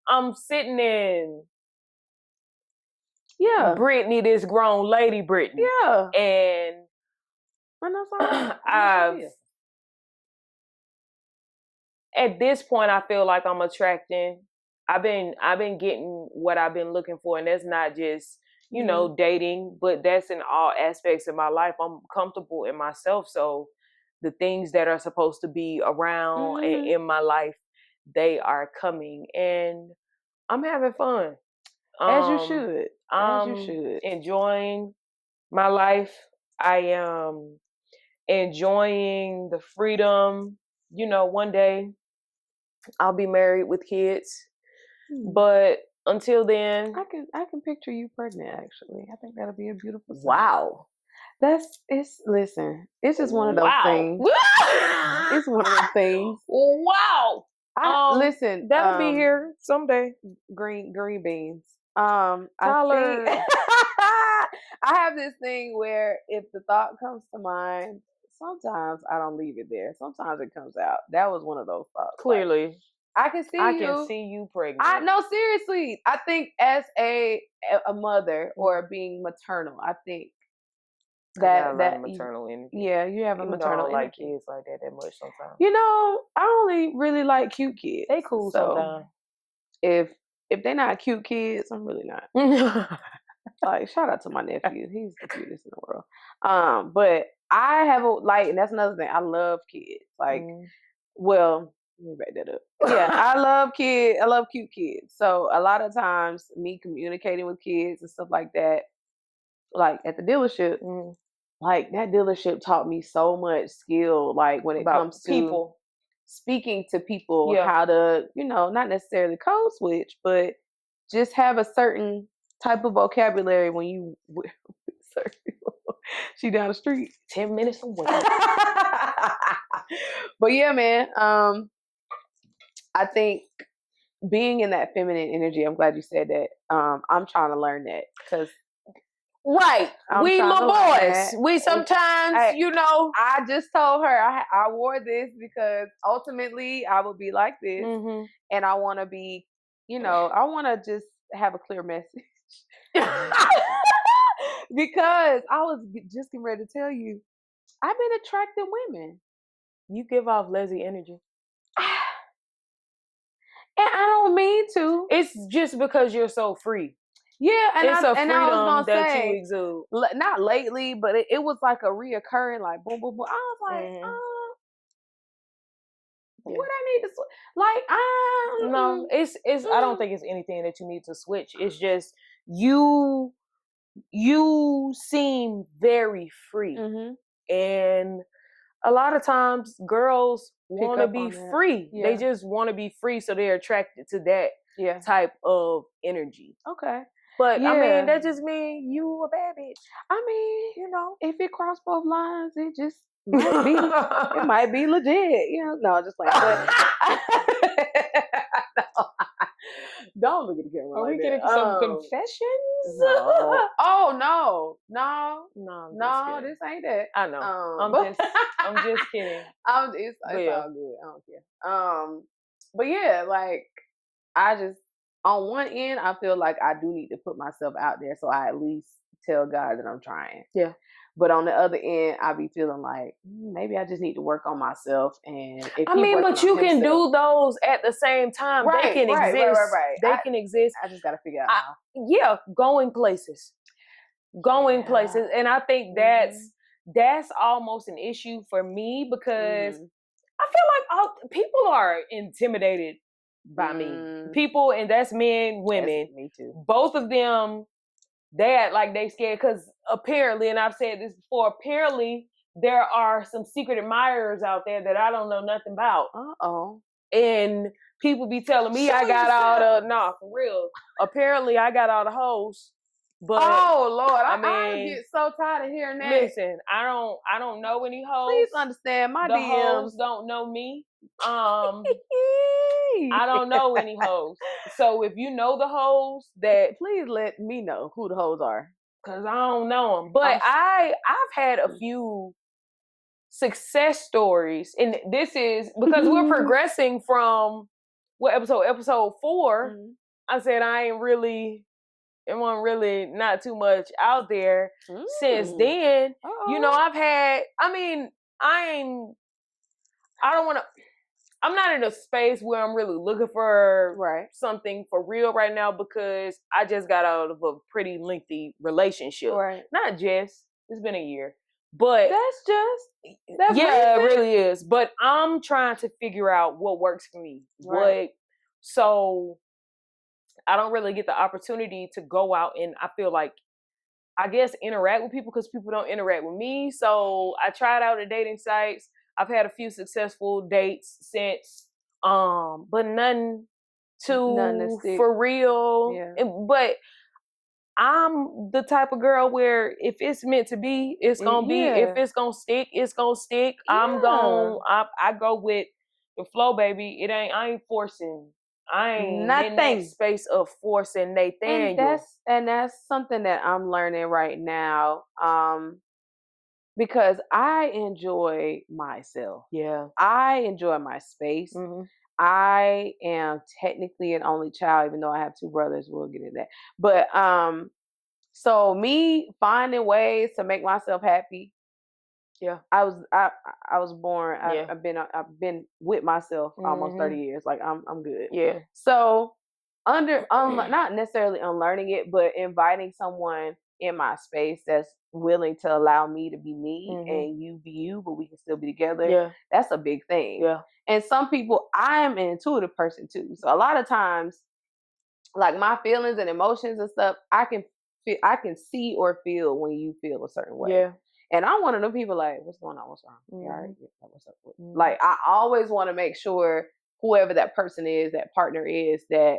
I'm sitting in. Yeah. Brittany, this grown lady, Brittany. Yeah. And at this point, I feel like I'm attracting. I've been getting what I've been looking for, and that's not just dating, but that's in all aspects of my life. I'm comfortable in myself, so the things that are supposed to be around and in my life, they are coming, and I'm having fun. As you should. I'm enjoying my life. I am enjoying the freedom. One day I'll be married with kids. But until then, I can picture you pregnant. Actually, I think that'll be a beautiful thing. Wow. Listen. It's just one of those things. It's one of those things. Wow. Listen, that'll be here someday. Green beans. Tyler. I have this thing where if the thought comes to mind, sometimes I don't leave it there. Sometimes it comes out. That was one of those thoughts. Clearly. Like, I can see you pregnant. No, seriously. I think as a mother or being maternal, I think that maternal energy. Yeah, you have a maternal energy. Like kids like that much sometimes. I only really like cute kids. They cool sometimes. If they're not cute kids, I'm really not. Like, shout out to my nephew. He's the cutest in the world. But I have and that's another thing. I love kids. Like, well, let me back that up. Yeah, I love kids. I love cute kids. So a lot of times, me communicating with kids and stuff like that, like at the dealership, like that dealership taught me so much skill. Like when it about comes to people speaking to people, Yeah. how to, not necessarily code switch, but just have a certain type of vocabulary when you. She down the street. 10 minutes away. But yeah, man. I think being in that feminine energy, I'm glad you said that. I'm trying to learn that because Right. We little boys. We sometimes, I just told her I wore this because ultimately I will be like this, and I want to be, I want to just have a clear message. Because I was just getting ready to tell you, I've been attracting women. You give off lazy energy. And I don't mean to. It's just because you're so free. Yeah, and it's a freedom I was gonna that say, you exude. Not lately, but it was like a reoccurring, like boom, boom, boom. I was like, what I need to like? No, it's. I don't think it's anything that you need to switch. It's just you seem very free, and a lot of times girls want to be free. Yeah. They just want to be free, so they're attracted to that type of energy. Okay. But I mean, that just means you a bad bitch. I mean, if it crossed both lines, it just might be it might be legit. No, just like don't look at the camera. Are like we getting some confessions? No. Oh no, this ain't that. I know. I'm just kidding. It's all good. I don't care. But yeah, like I just on one end, I feel like I do need to put myself out there, so I at least tell God that I'm trying. Yeah. But on the other end, I be feeling like maybe I just need to work on myf. And but you can do those at the same time. Right, they can exist. Right. They can exist. I just got to figure out how. Yeah, going places, and I think that's almost an issue for me because I feel like people are intimidated by me. People, and that's men, women. That's me too. Both of them, they act like they scared because apparently, and I've said this before, apparently there are some secret admirers out there that I don't know nothing about. And people be telling me I got all for real. Apparently I got all the hoes. But oh Lord, I get so tired of hearing that. Listen, I don't know any hoes. Please understand, my DMs hoes don't know me. I don't know any hoes. So if you know the hoes, that please let me know who the hoes are, because I don't know them. But I've had a few success stories, and this is because we're progressing from what episode 4. I said it wasn't really not too much out there. Since then, I've had, I'm not in a space where I'm really looking for something for real right now because I just got out of a pretty lengthy relationship. Not just, it's been a year. But that's recent. It really is. But I'm trying to figure out what works for me. So I don't really get the opportunity to go out and I feel like, I guess, interact with people because people don't interact with me. So I tried out the dating sites. I've had a few successful dates since, but none for real. Yeah. But I'm the type of girl where if it's meant to be, it's gonna be. If it's gonna stick, it's gonna stick. I go with the flow, baby. I ain't forcing. I ain't in that space of forcing Nathaniel. And that's something that I'm learning right now. Because I enjoy myself. Yeah. I enjoy my space. I am technically an only child, even though I have 2 brothers. We'll get into that. But so me finding ways to make myself happy. Yeah. I was born. I've been with myself almost 30 years. Like I'm good. Yeah. So not necessarily unlearning it, but inviting someone in my space that's willing to allow me to be me and you be you, but we can still be together. Yeah. That's a big thing. Yeah. And some people, I am an intuitive person too. So a lot of times, like my feelings and emotions and stuff, I can see or feel when you feel a certain way. Yeah. And I'm one of them people like, what's going on? What's wrong? You all right? Yeah, what's up? Like, I always want to make sure whoever that person is, that partner is, that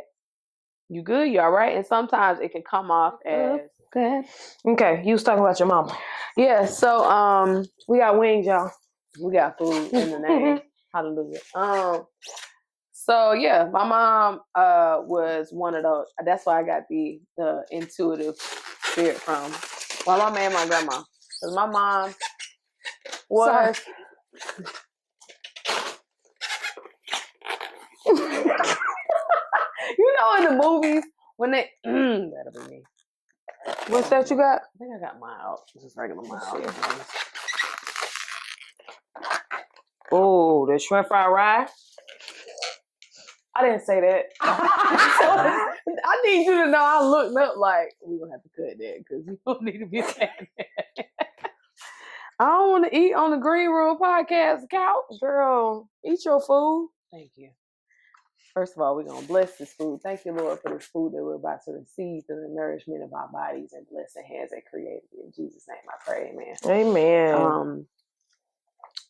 you good, you all right? And sometimes it can come off as good. Okay, you was talking about your mama. Yeah, so we got wings, y'all. We got food in the name. Hallelujah. So yeah, my mom was one of those. That's why I got the intuitive spirit from. Well, my man, my grandma. Because my mom was. You know, in the movies when they that'll be me. What's that you got? I think I got mild. This is regular mild. Oh, the shrimp fried rice. I didn't say that. I need you to know I looked up like we're gonna have to cut that because you don't need to be saying that. I don't want to eat on the Green Room podcast couch. Girl, eat your food. Thank you. First of all, we're going to bless this food. Thank you, Lord, for this food that we're about to receive for the nourishment of our bodies and bless the hands that created it. In Jesus' name I pray, amen. Amen.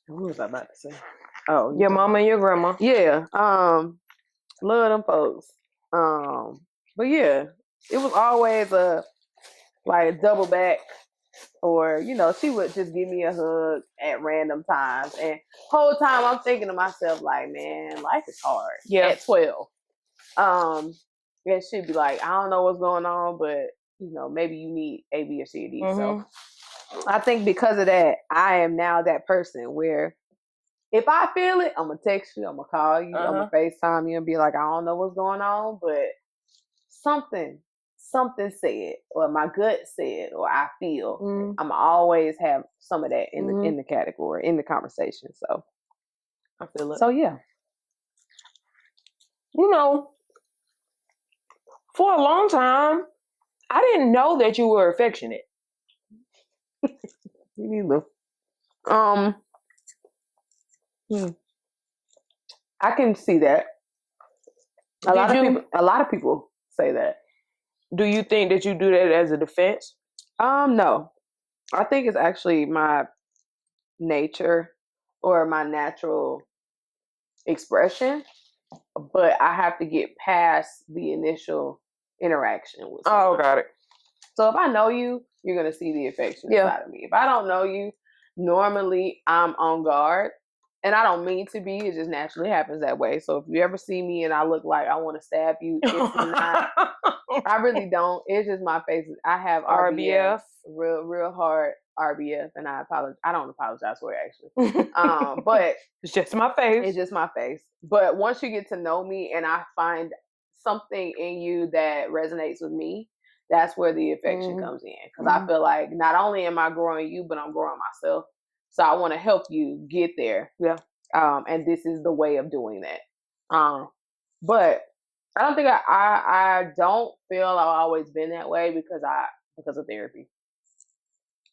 What was I about to say? Oh, your mama and your grandma. Yeah. Love them folks. But yeah, it was always a double back. Or, you know, she would just give me a hug at random times. And whole time I'm thinking to myself, like, man, life is hard. Yeah. At 12. And she'd be like, I don't know what's going on, but, you know, maybe you need A, B, or C, or D. So I think because of that, I am now that person where if I feel it, I'm going to text you, I'm going to call you, I'm going to FaceTime you and be like, I don't know what's going on, but something said, or my gut said, or I feel, I'm always have some of that in the category, in the conversation. So I feel it. So yeah. You know, for a long time, I didn't know that you were affectionate. Me neither. I can see that. A lot of people say that. Do you think that you do that as a defense? No. I think it's actually my nature or my natural expression, but I have to get past the initial interaction with someone. Oh, got it. So if I know you, you're going to see the affection side of me. If I don't know you, normally I'm on guard. And I don't mean to be, it just naturally happens that way. So if you ever see me and I look like I want to stab you, it's not. I really don't. It's just my face. I have RBF. Real hard RBF, and I apologize. I don't apologize for it actually. But it's just my face. It's just my face. But once you get to know me and I find something in you that resonates with me, that's where the affection comes in. Because I feel like not only am I growing you, but I'm growing myself. So I want to help you get there. Yeah. And this is the way of doing that. But I don't think I don't feel I've always been that way because of therapy.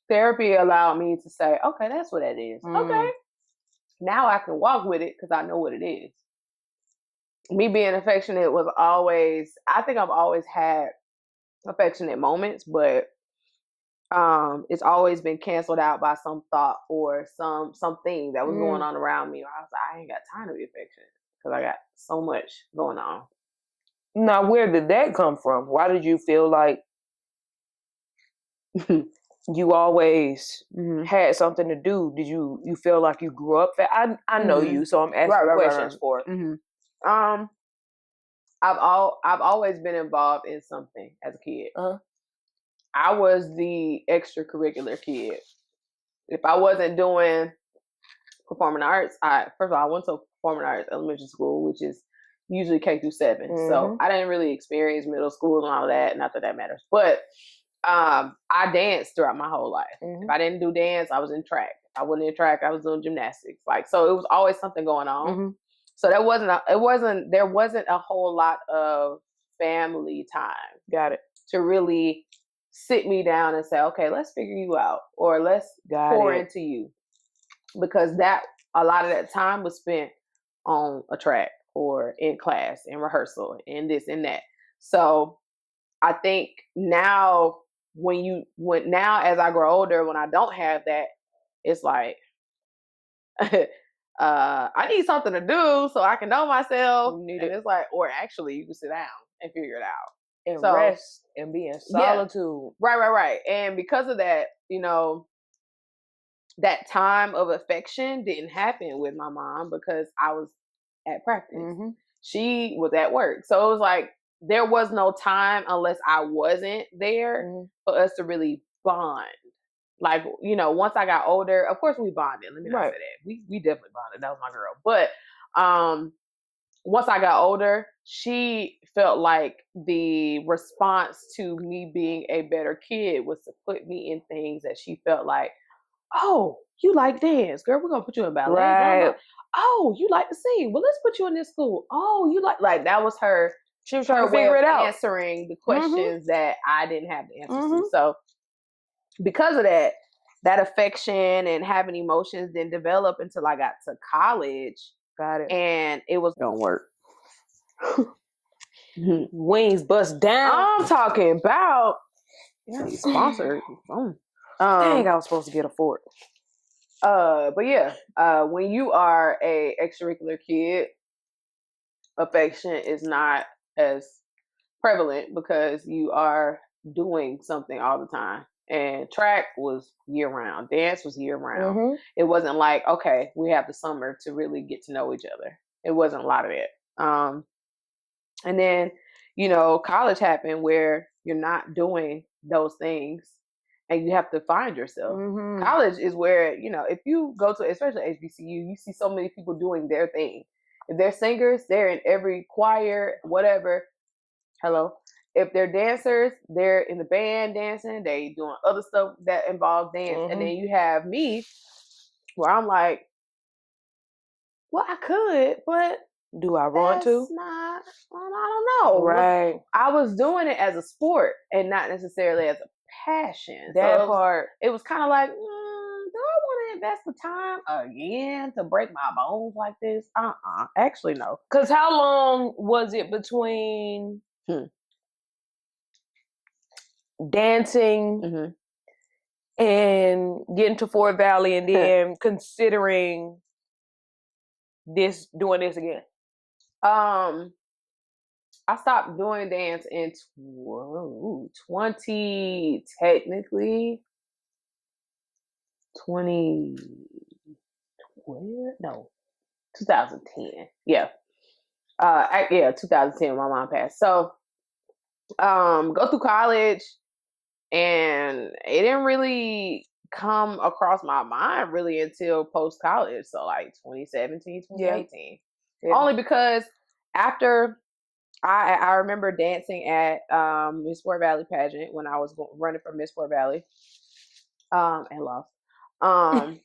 Therapy allowed me to say, okay, that's what that is. Okay. Now I can walk with it because I know what it is. Me being affectionate was always, I think I've always had affectionate moments, but it's always been canceled out by some thought or something that was going on around me. I was like, I ain't got time to be affectionate because I got so much going on. Now, where did that come from? Why did you feel like you always had something to do? Did you feel like you grew up fast? I know you, so I'm asking questions for it. I've always been involved in something as a kid. I was the extracurricular kid. If I wasn't doing performing arts, first of all, I went to performing arts elementary school, which is usually K through 7. So I didn't really experience middle school and all that. Not that matters. But I danced throughout my whole life. If I didn't do dance, I was in track. If I wasn't in track, I was doing gymnastics. So it was always something going on. So there wasn't a whole lot of family time. Got it. To really sit me down and say, okay, let's figure you out, or let's pour into you, because that a lot of that time was spent on a track or in class, in rehearsal, and this and that. So I think now now as I grow older, when I don't have that, it's like I need something to do so I can know myself. And it's like, or actually you can sit down and figure it out. And rest and be in solitude. Yeah. Right. And because of that, you know, that time of affection didn't happen with my mom because I was at practice. Mm-hmm. She was at work. So it was like there was no time unless I wasn't there for us to really bond. Like, you know, once I got older, of course we bonded. Let me not say that. We definitely bonded. That was my girl. But once I got older, she felt like the response to me being a better kid was to put me in things that she felt like, oh, you like dance, girl, we're gonna put you in ballet. Right. Blah, blah. Oh, you like to sing. Well, let's put you in this school. Oh, you like that was her. She was trying to figure it out, answering the questions that I didn't have the answers to. So because of that, that affection and having emotions didn't develop until I got to college. Got it. And it was don't work. Wings bust down. I'm talking about sponsored. Dang, I was supposed to get a fork. But yeah, when you are a extracurricular kid, affection is not as prevalent because you are doing something all the time. And track was year round. Dance was year round. It wasn't like, okay, we have the summer to really get to know each other. It wasn't a lot of that. And then, you know, college happened where you're not doing those things and you have to find yourself. College is where, you know, if you go to, especially HBCU, you see so many people doing their thing. If they're singers, they're in every choir, whatever. Hello. If they're dancers, they're in the band dancing. They doing other stuff that involves dance. And then you have me where I'm like, well, I could, but do I want to? Not, I don't know. Right. I was doing it as a sport and not necessarily as a passion. That part. It was kind of like, do I want to invest the time again to break my bones like this? Actually, no. Because how long was it between dancing and getting to Fort Valley and then considering doing this again? I stopped doing dance in 2010. Yeah. 2010 when my mom passed. So go through college, and it didn't really come across my mind really until post college. So like 2017, 2018. Yeah. Only because after I remember dancing at Miss Fort Valley pageant when I was running for Miss Fort Valley, and lost. And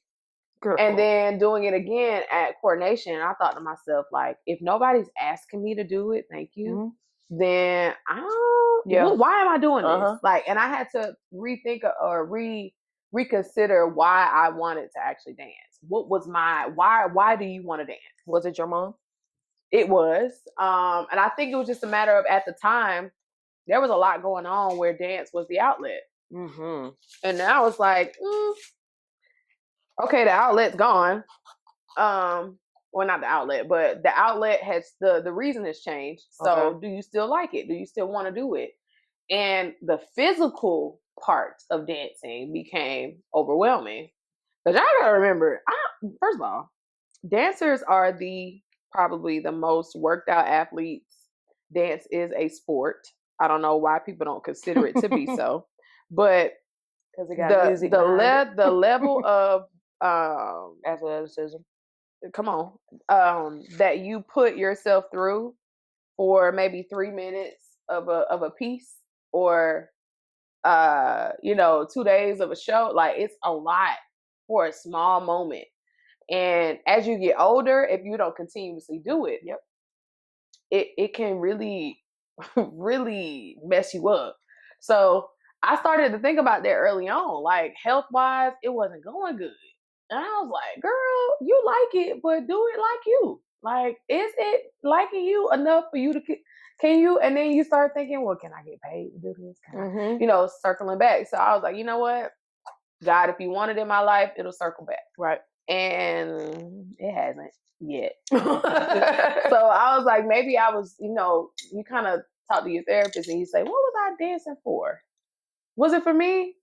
then doing it again at coordination. I thought to myself, like, if nobody's asking me to do it, thank you. Then I don't. Yeah. Why am I doing this? Like, and I had to rethink or reconsider why I wanted to actually dance. What was my why? Why do you want to dance? Was it your mom? It was, and I think it was just a matter of, at the time, there was a lot going on where dance was the outlet. And now it's like, okay, the outlet's gone. Well, not the outlet, but the outlet has the reason has changed. So do you still like it? Do you still want to do it? And the physical parts of dancing became overwhelming. Because y'all gotta remember, first of all, dancers are probably the most worked out athletes. Dance is a sport. I don't know why people don't consider it to be so, but because it got the level of athleticism, come on, that you put yourself through for maybe 3 minutes of a piece, or 2 days of a show, like, it's a lot for a small moment. And as you get older, if you don't continuously do it, it can really really mess you up. So I started to think about that early on. Like health wise, it wasn't going good. And I was like, girl, you like it, but do it like you. Like, is it liking you enough for you to can you? And then you start thinking, well, can I get paid to do this? Can I, you know, circling back. So I was like, you know what? God, if you want it in my life, it'll circle back. Right. And it hasn't yet. So I was like, maybe I was, you know, you kind of talk to your therapist and you say, what was I dancing for? Was it for me?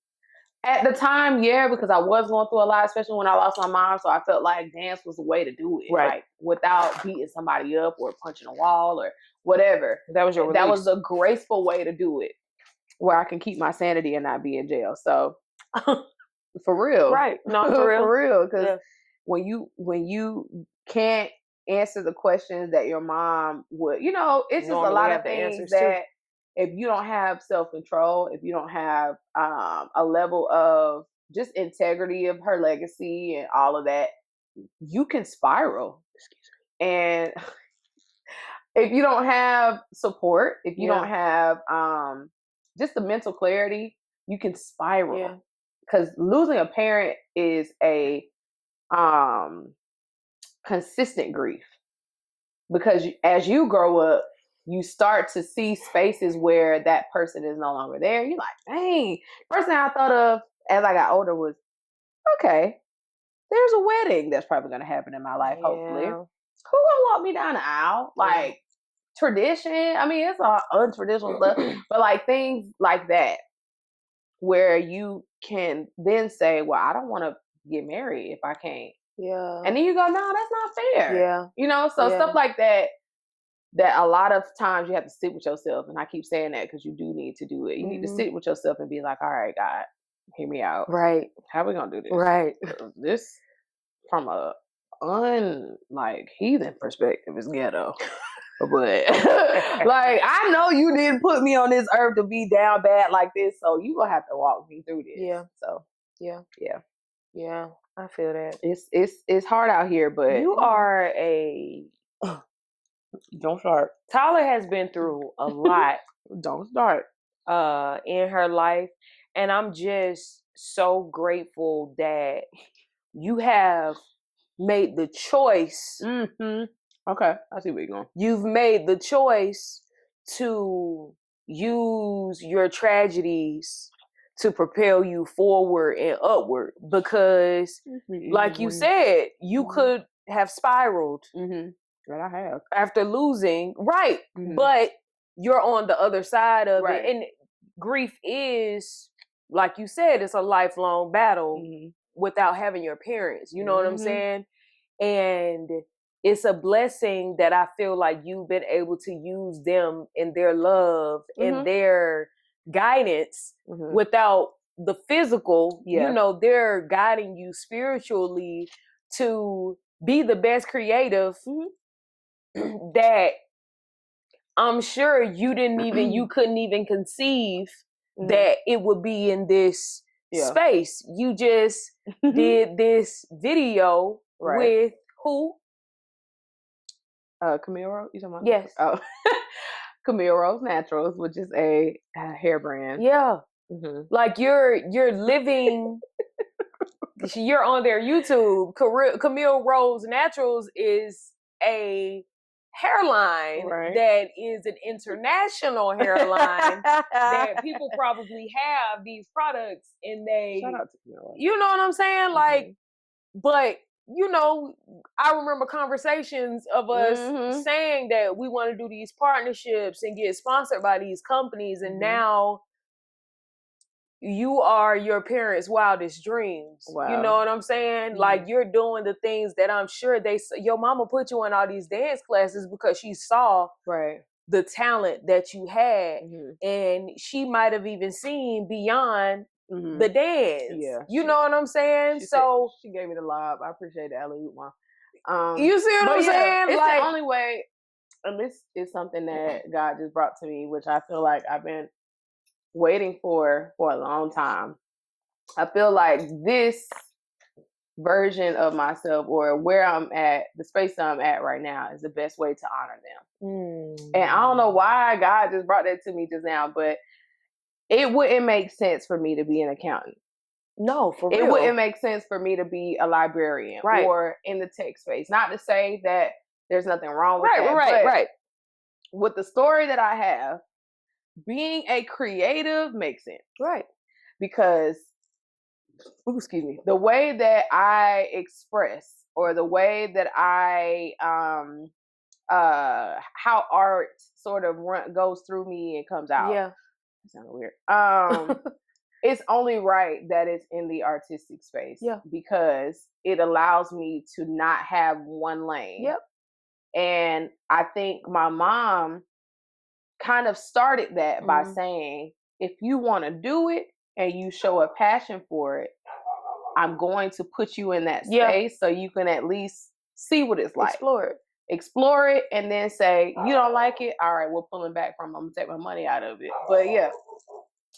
At the time, yeah, because I was going through a lot, especially when I lost my mom. So I felt like dance was the way to do it, Right. like without beating somebody up or punching a wall or whatever. That was your release. That was a graceful way to do it, where I can keep my sanity and not be in jail. So for real, right? No, for real, for real, because when you can't answer the questions that your mom would, you know, it's just a lot of things that. If you don't have self-control, if you don't have a level of just integrity of her legacy and all of that, you can spiral. And if you don't have support, if you don't have just the mental clarity, you can spiral. Because losing a parent is a consistent grief. Because as you grow up, you start to see spaces where that person is no longer there. You're like, dang. First thing I thought of as I got older was, okay, there's a wedding that's probably going to happen in my life, hopefully. Who gonna walk me down the aisle? Like tradition. I mean, it's all untraditional stuff, but like things like that, where you can then say, well, I don't want to get married if I can't. Yeah. And then you go, no, that's not fair. Yeah. You know, so stuff like that a lot of times you have to sit with yourself. And I keep saying that because you do need to do it. You need to sit with yourself and be like, all right, God, hear me out. Right. How we going to do this? Right. This from a heathen perspective is ghetto. But like, I know you didn't put me on this earth to be down bad like this. So you going to have to walk me through this. Yeah. So yeah. I feel that. It's hard out here, but you are a... Don't start. Tyler has been through a lot. Don't start. In her life. And I'm just so grateful that you have made the choice. Mm-hmm. Okay, I see where you're going. You've made the choice to use your tragedies to propel you forward and upward. Because, like you said, you could have spiraled. That I have. After losing, right. But you're on the other side of it. And grief is, like you said, it's a lifelong battle without having your parents. You know what I'm saying? And it's a blessing that I feel like you've been able to use them and their love and their guidance without the physical. You know, they're guiding you spiritually to be the best creative that I'm sure you couldn't even conceive that it would be in this space. You just did this video with who? Camille Rose? You talking about? Yes. Oh. Camille Rose Naturals, which is a hair brand. Yeah. Like you're living... You're on their YouTube. Camille Rose Naturals is a hairline that is an international hairline that people probably have these products and they... Shout out to Camille. You know what I'm saying? Like, but you know, I remember conversations of us saying that we want to do these partnerships and get sponsored by these companies, and now you are your parents' wildest dreams. Wow. You know what I'm saying? Like, you're doing the things that I'm sure your mama put you in all these dance classes because she saw the talent that you had. And she might have even seen beyond the dance. Yeah. You know what I'm saying? She gave me the lob. I appreciate the alley-oop, you see what I'm saying? It's like, the only way, and this is something that God just brought to me, which I feel like I've been waiting for a long time. I feel like this version of myself or where I'm at, the space that I'm at right now is the best way to honor them. And I don't know why God just brought that to me just now, but it wouldn't make sense for me to be an accountant. No, for real. It wouldn't make sense for me to be a librarian or in the tech space. Not to say that there's nothing wrong with that. Right. With the story that I have, being a creative makes sense. Right. Because, excuse me, the way that I express or the way that I, how art sort of goes through me and comes out. Yeah. That sounded weird. It's only right that it's in the artistic space. Yeah. Because it allows me to not have one lane. Yep. And I think my mom kind of started that by saying, if you want to do it and you show a passion for it, I'm going to put you in that space so you can at least see what it's like. Explore it and then say, you don't like it? All right, we're pulling back from it. I'm going to take my money out of it. But yeah,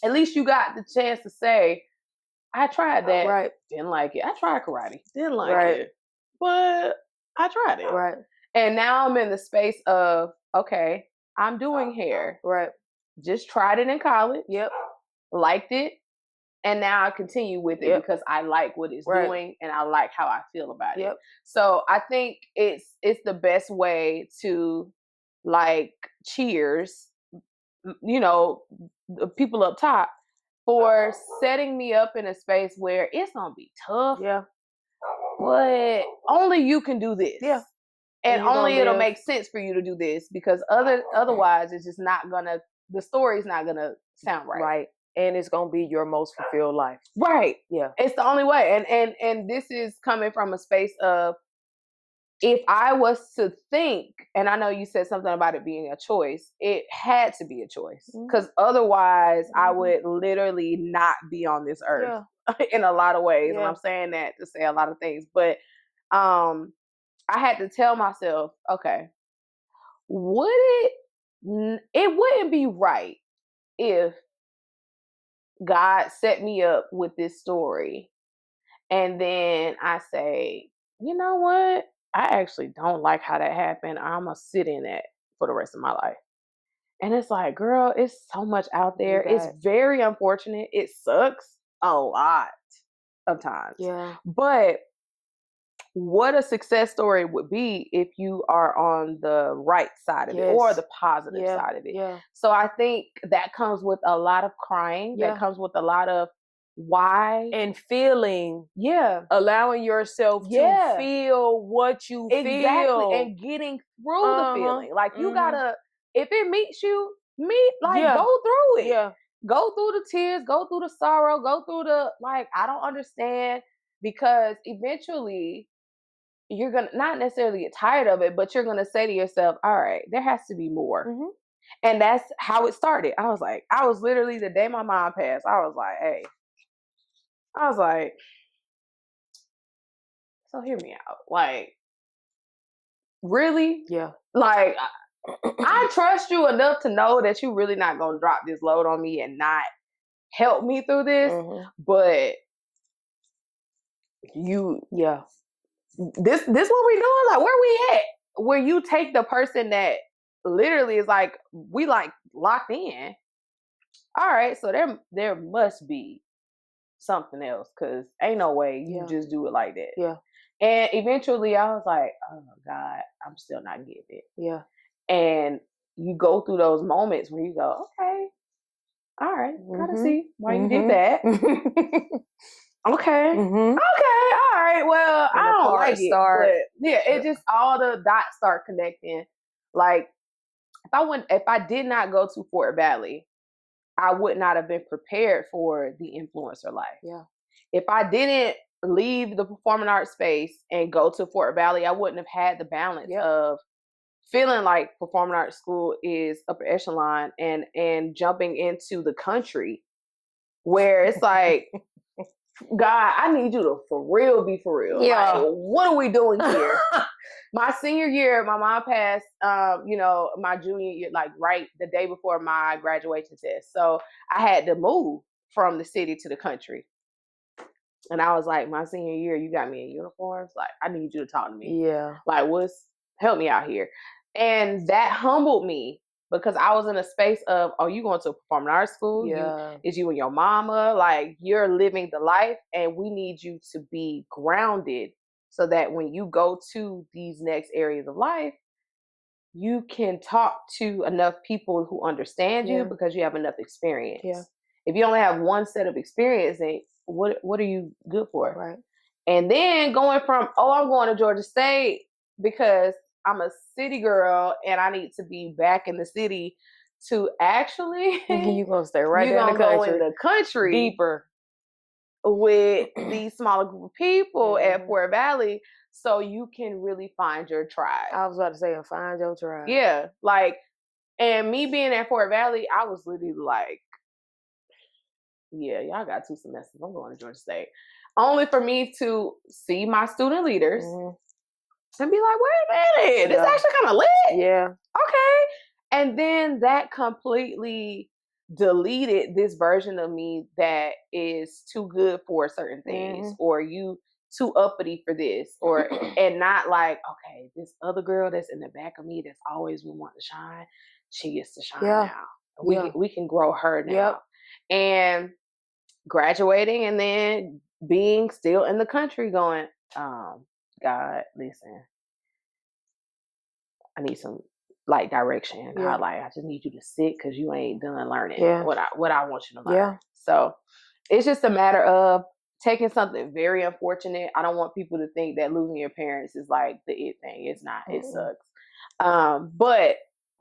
at least you got the chance to say, I tried that. Right. Didn't like it. I tried karate. Didn't like it. But I tried it. Right. And now I'm in the space of, okay, I'm doing hair. Right. Just tried it in college. Yep. Liked it. And now I continue with it because I like what it's doing and I like how I feel about it. So I think it's the best way to like cheers, you know, the people up top for setting me up in a space where it's gonna be tough. Yeah. But only you can do this. Yeah. And only it'll make sense for you to do this because otherwise it's just not gonna, the story's not gonna sound right. Right. And it's gonna be your most fulfilled life. Right. Yeah. It's the only way. And this is coming from a space of, if I was to think, and I know you said something about it being a choice, it had to be a choice. Because otherwise I would literally not be on this earth in a lot of ways. Yeah. And I'm saying that to say a lot of things. But I had to tell myself, okay, it wouldn't be right if God set me up with this story and then I say, you know what? I actually don't like how that happened. I'm going to sit in that for the rest of my life. And it's like, girl, it's so much out there. It's very unfortunate. It sucks a lot of times. Yeah. But what a success story would be if you are on the right side of it or the positive side of it. Yeah. So I think that comes with a lot of crying. Yeah. That comes with a lot of why and feeling. Yeah. Allowing yourself to feel what you feel. And getting through the feeling. Like you gotta, if it meets you, go through it. Yeah. Go through the tears, go through the sorrow, go through the, like, I don't understand, because eventually you're going to not necessarily get tired of it, but you're going to say to yourself, all right, there has to be more. Mm-hmm. And that's how it started. I was literally, the day my mom passed, I was like, so hear me out. Like, really? Yeah. Like, I trust you enough to know that you're really not going to drop this load on me and not help me through this. Mm-hmm. But this what we doing? Like, where we at? Where you take the person that literally is like, we like locked in. All right, so there must be something else, because ain't no way you just do it like that. Yeah. And eventually I was like, oh God, I'm still not getting it. Yeah. And you go through those moments where you go, okay, all right, gotta see why you did that. Okay. Mm-hmm. Okay. All right. Well, I don't like it. But yeah, it just, all the dots start connecting. Like, if I did not go to Fort Valley, I would not have been prepared for the influencer life. Yeah. If I didn't leave the performing arts space and go to Fort Valley, I wouldn't have had the balance of feeling like performing arts school is upper echelon and jumping into the country where it's like, God, I need you to for real be for real. Yeah. Like, what are we doing here? My senior year, my mom passed, my junior year, like right the day before my graduation test. So I had to move from the city to the country. And I was like, my senior year, you got me in uniforms. Like, I need you to talk to me. Yeah. Like, help me out here. And that humbled me because I was in a space of, oh, you going to a performing arts school? Yeah. Is you and your mama? Like, you're living the life, and we need you to be grounded so that when you go to these next areas of life, you can talk to enough people who understand you because you have enough experience. Yeah. If you only have one set of experience, then what are you good for? Right. And then going from, oh, I'm going to Georgia State because I'm a city girl and I need to be back in the city, to actually You're going to stay right you're there in the gonna country. go in the country Deeper. with these smaller group of people at Fort Valley, so you can really find your tribe. I was about to say, find your tribe. Yeah. Like, and me being at Fort Valley, I was literally like, yeah, y'all got 2 semesters. I'm going to Georgia State. Only for me to see my student leaders and be like, wait a minute, this actually kind of lit. Yeah. Okay. And then that completely deleted this version of me that is too good for certain things, or you too uppity for this, or and not like, okay, this other girl that's in the back of me that's always been wanting to shine, she gets to shine now. We can grow her now. And graduating and then being still in the country going, God, listen, I need some like direction. God, like, I just need you to sit because you ain't done learning what I want you to learn. Yeah. So it's just a matter of taking something very unfortunate. I don't want people to think that losing your parents is like the it thing. It's not. It sucks. But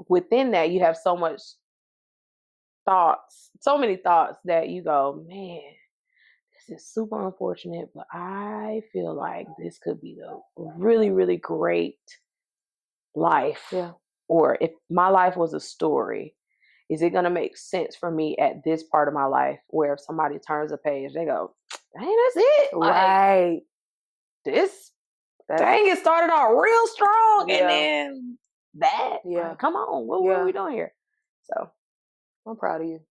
within that, you have so many thoughts that you go, man, this is super unfortunate, but I feel like this could be the really, really great life. Yeah. Or if my life was a story, is it going to make sense for me at this part of my life where if somebody turns a page, they go, dang, that's it. Right. Like, dang, it started out real strong. And then that. Yeah. Like, come on. What are we doing here? So I'm proud of you.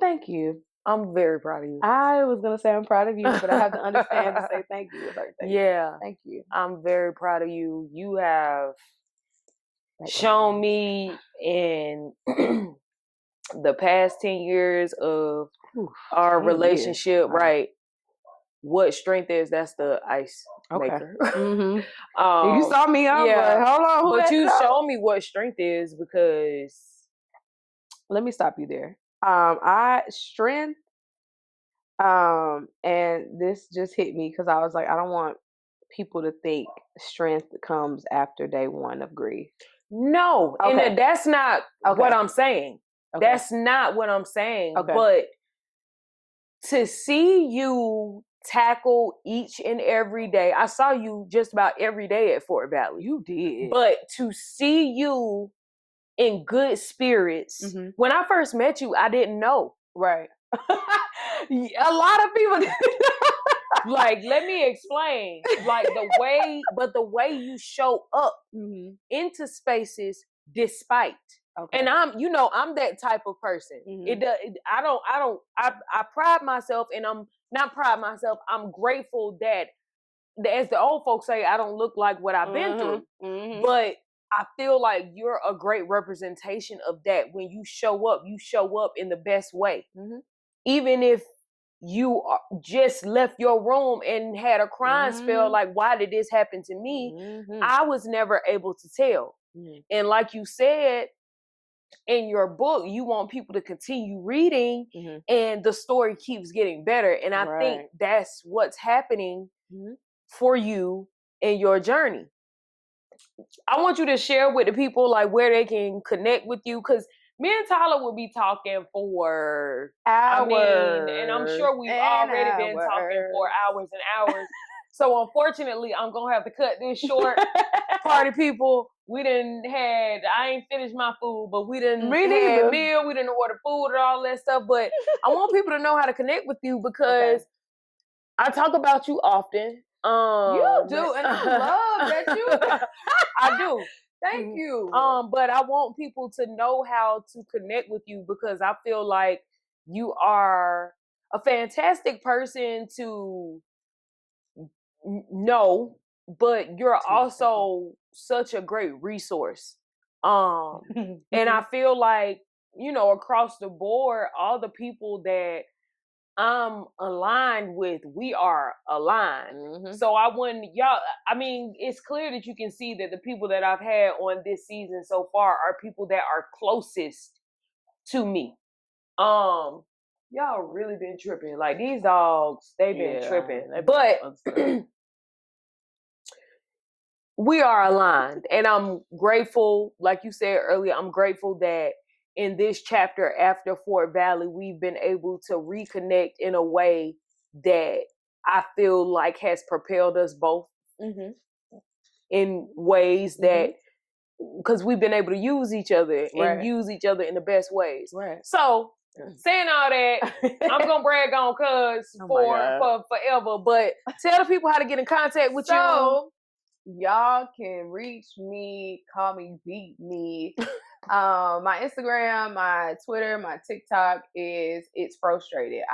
Thank you. I'm very proud of you. I was going to say I'm proud of you, but I have to understand to say thank you. Yeah. Thank you. I'm very proud of you. You have shown me in the past 10 years of our relationship, right, what strength is. That's the ice maker. You saw me up, but hold on. But you showed me what strength is, because let me stop you there. Strength, and this just hit me because I was like, I don't want people to think strength comes after day one of grief. No, and that's not what I'm saying. That's not what I'm saying. But to see you tackle each and every day, I saw you just about every day at Fort Valley. You did. But to see you in good spirits, when I first met you, I didn't know. Right. A lot of people didn't know. Like, let me explain. Like, the way you show up into spaces despite. And I'm that type of person. I pride myself, and I'm not pride myself. I'm grateful that, as the old folks say, I don't look like what I've been through. But I feel like you're a great representation of that. When you show up in the best way. Even if you just left your room and had a crying spell, like, why did this happen to me? I was never able to tell. And like you said, in your book, you want people to continue reading, and the story keeps getting better. And I think that's what's happening for you in your journey. I want you to share with the people, like, where they can connect with you, because me and Tyler will be talking for hours. And I'm sure we've already been talking for hours and hours. So unfortunately, I'm gonna have to cut this short. Party people, I ain't finished my food, but we didn't had a meal, we didn't order food and all that stuff. But I want people to know how to connect with you, because I talk about you often. You do, and I love that you. I do. Thank you. But I want people to know how to connect with you, because I feel like you are a fantastic person to know, but you're also such a great resource. And I feel like, you know, across the board, all the people that I'm aligned with, we are aligned. Mm-hmm. So I wouldn't, y'all, I mean, it's clear that you can see that the people that I've had on this season so far are people that are closest to me. Y'all really been tripping. Like these dogs, they've been tripping. But we are aligned. And I'm grateful, like you said earlier, I'm grateful that in this chapter after Fort Valley, we've been able to reconnect in a way that I feel like has propelled us both in ways that, because we've been able to use each other and use each other in the best ways. Right. So, saying all that, I'm gonna brag on Cuz for forever. But tell the people how to get in contact with you. Y'all can reach me, call me, beat me. My Instagram, my Twitter, my TikTok is It's Frustrated.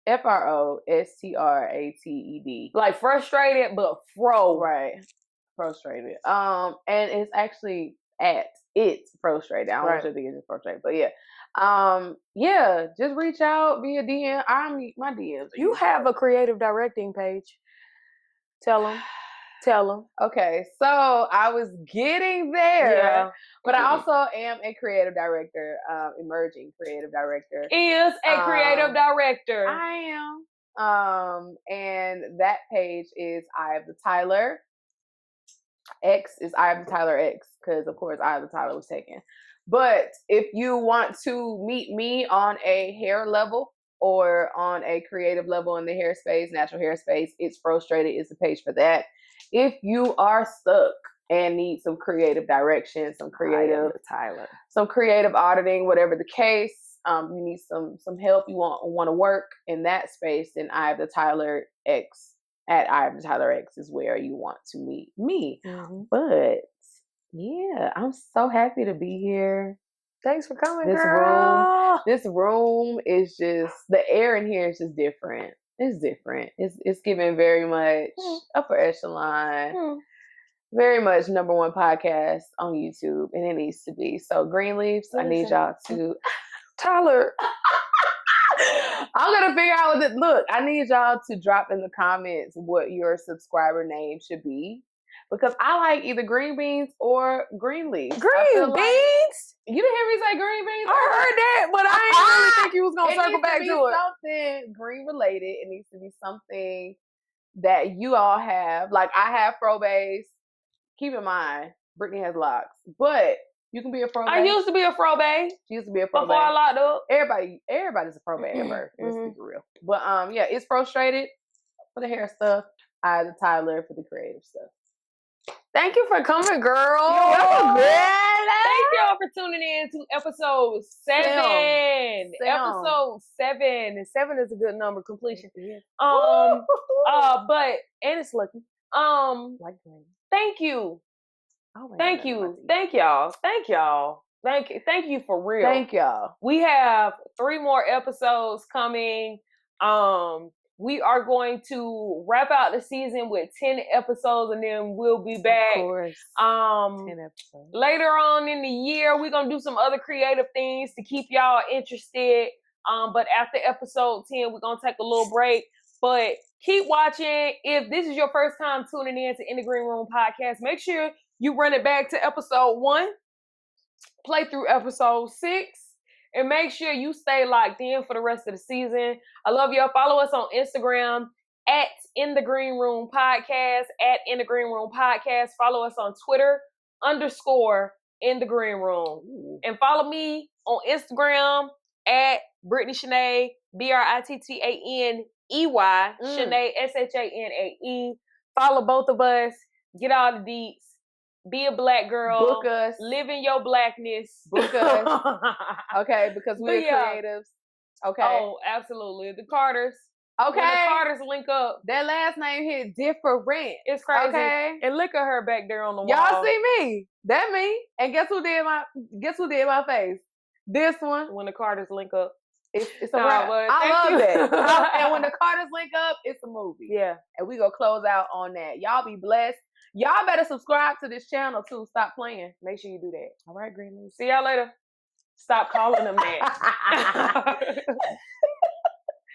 ITSFROSTRATED. Like frustrated, but fro. Right. Frustrated. And it's actually at It's Frustrated. I don't want you to think it's just frustrated, but yeah. Yeah, just reach out via DM. My DMs. You have a creative directing page. Tell them. Okay, so I was getting there, but I also am a creative director, emerging creative director. Is a creative director. I am. And that page is Eye of the Tyler. X is Eye of the Tyler X, because of course Eye of the Tyler was taken. But if you want to meet me on a hair level or on a creative level in the hair space, natural hair space, It's Frustrated is the page for that. If you are stuck and need some creative direction, some creative auditing, whatever the case, you need some help, you want to work in that space, then Eye of the Tyler X, at Eye of the Tyler X is where you want to meet me. But yeah, I'm so happy to be here. Thanks for coming, girl. This room is just, the air in here is just different. It's different. It's giving very much upper echelon, very much #1 podcast on YouTube, and it needs to be. So Greenleafs, I need y'all to Tyler. I'm gonna figure out what look. I need y'all to drop in the comments what your subscriber name should be, because I like either green beans or Greenleafs. Green beans? You didn't hear me say green beans? I heard that, but I didn't really think you was gonna circle back to it. Something green related. It needs to be something that you all have. Like I have fro bays. Keep in mind, Brittany has locks, but you can be a fro bae. I used to be a fro bae. She used to be a fro bae. Before I locked up. Everybody's a fro bae at birth. Let's be real. But yeah, It's Frustrated for the hair stuff. Eye of the Tyler for the creative stuff. Thank you for coming, girl. You're welcome, girl. Thank y'all for tuning in to episode 7. Episode 7. And 7 is a good number, completion. But and it's lucky. Thank you. Thank you. Thank y'all. Thank you for real. Thank y'all. We have 3 more episodes coming. We are going to wrap out the season with 10 episodes, and then we'll be back. Of course. 10 episodes. Later on in the year, we're gonna do some other creative things to keep y'all interested. But after episode 10, we're gonna take a little break. But keep watching. If this is your first time tuning in to In the Green Room podcast, make sure you run it back to episode 1, play through episode 6, and make sure you stay locked in for the rest of the season. I love y'all. Follow us on Instagram at In the Green Room Podcast, at In the Green Room Podcast. Follow us on Twitter _In the Green Room. Ooh. And follow me on Instagram at Brittany Shanae, BRITTANEY, Shanae, SHANAE. Follow both of us. Get all the deets. Be a black girl. Book us. Live in your blackness. Book us. Okay, because we're creatives. Okay. Oh, absolutely. The Carters. Okay. When the Carters link up. That last name hit different. It's crazy. Okay. And look at her back there on the wall. Y'all see me. That me. And guess who did my face? This one. When the Carters link up. It's a Nah, wrap. but I thank love you. that. And when the Carters link up, it's a movie. Yeah. And we gonna close out on that. Y'all be blessed. Y'all better subscribe to this channel too. Stop playing. Make sure you do that. All right, Greenleaf. See y'all later. Stop calling them that.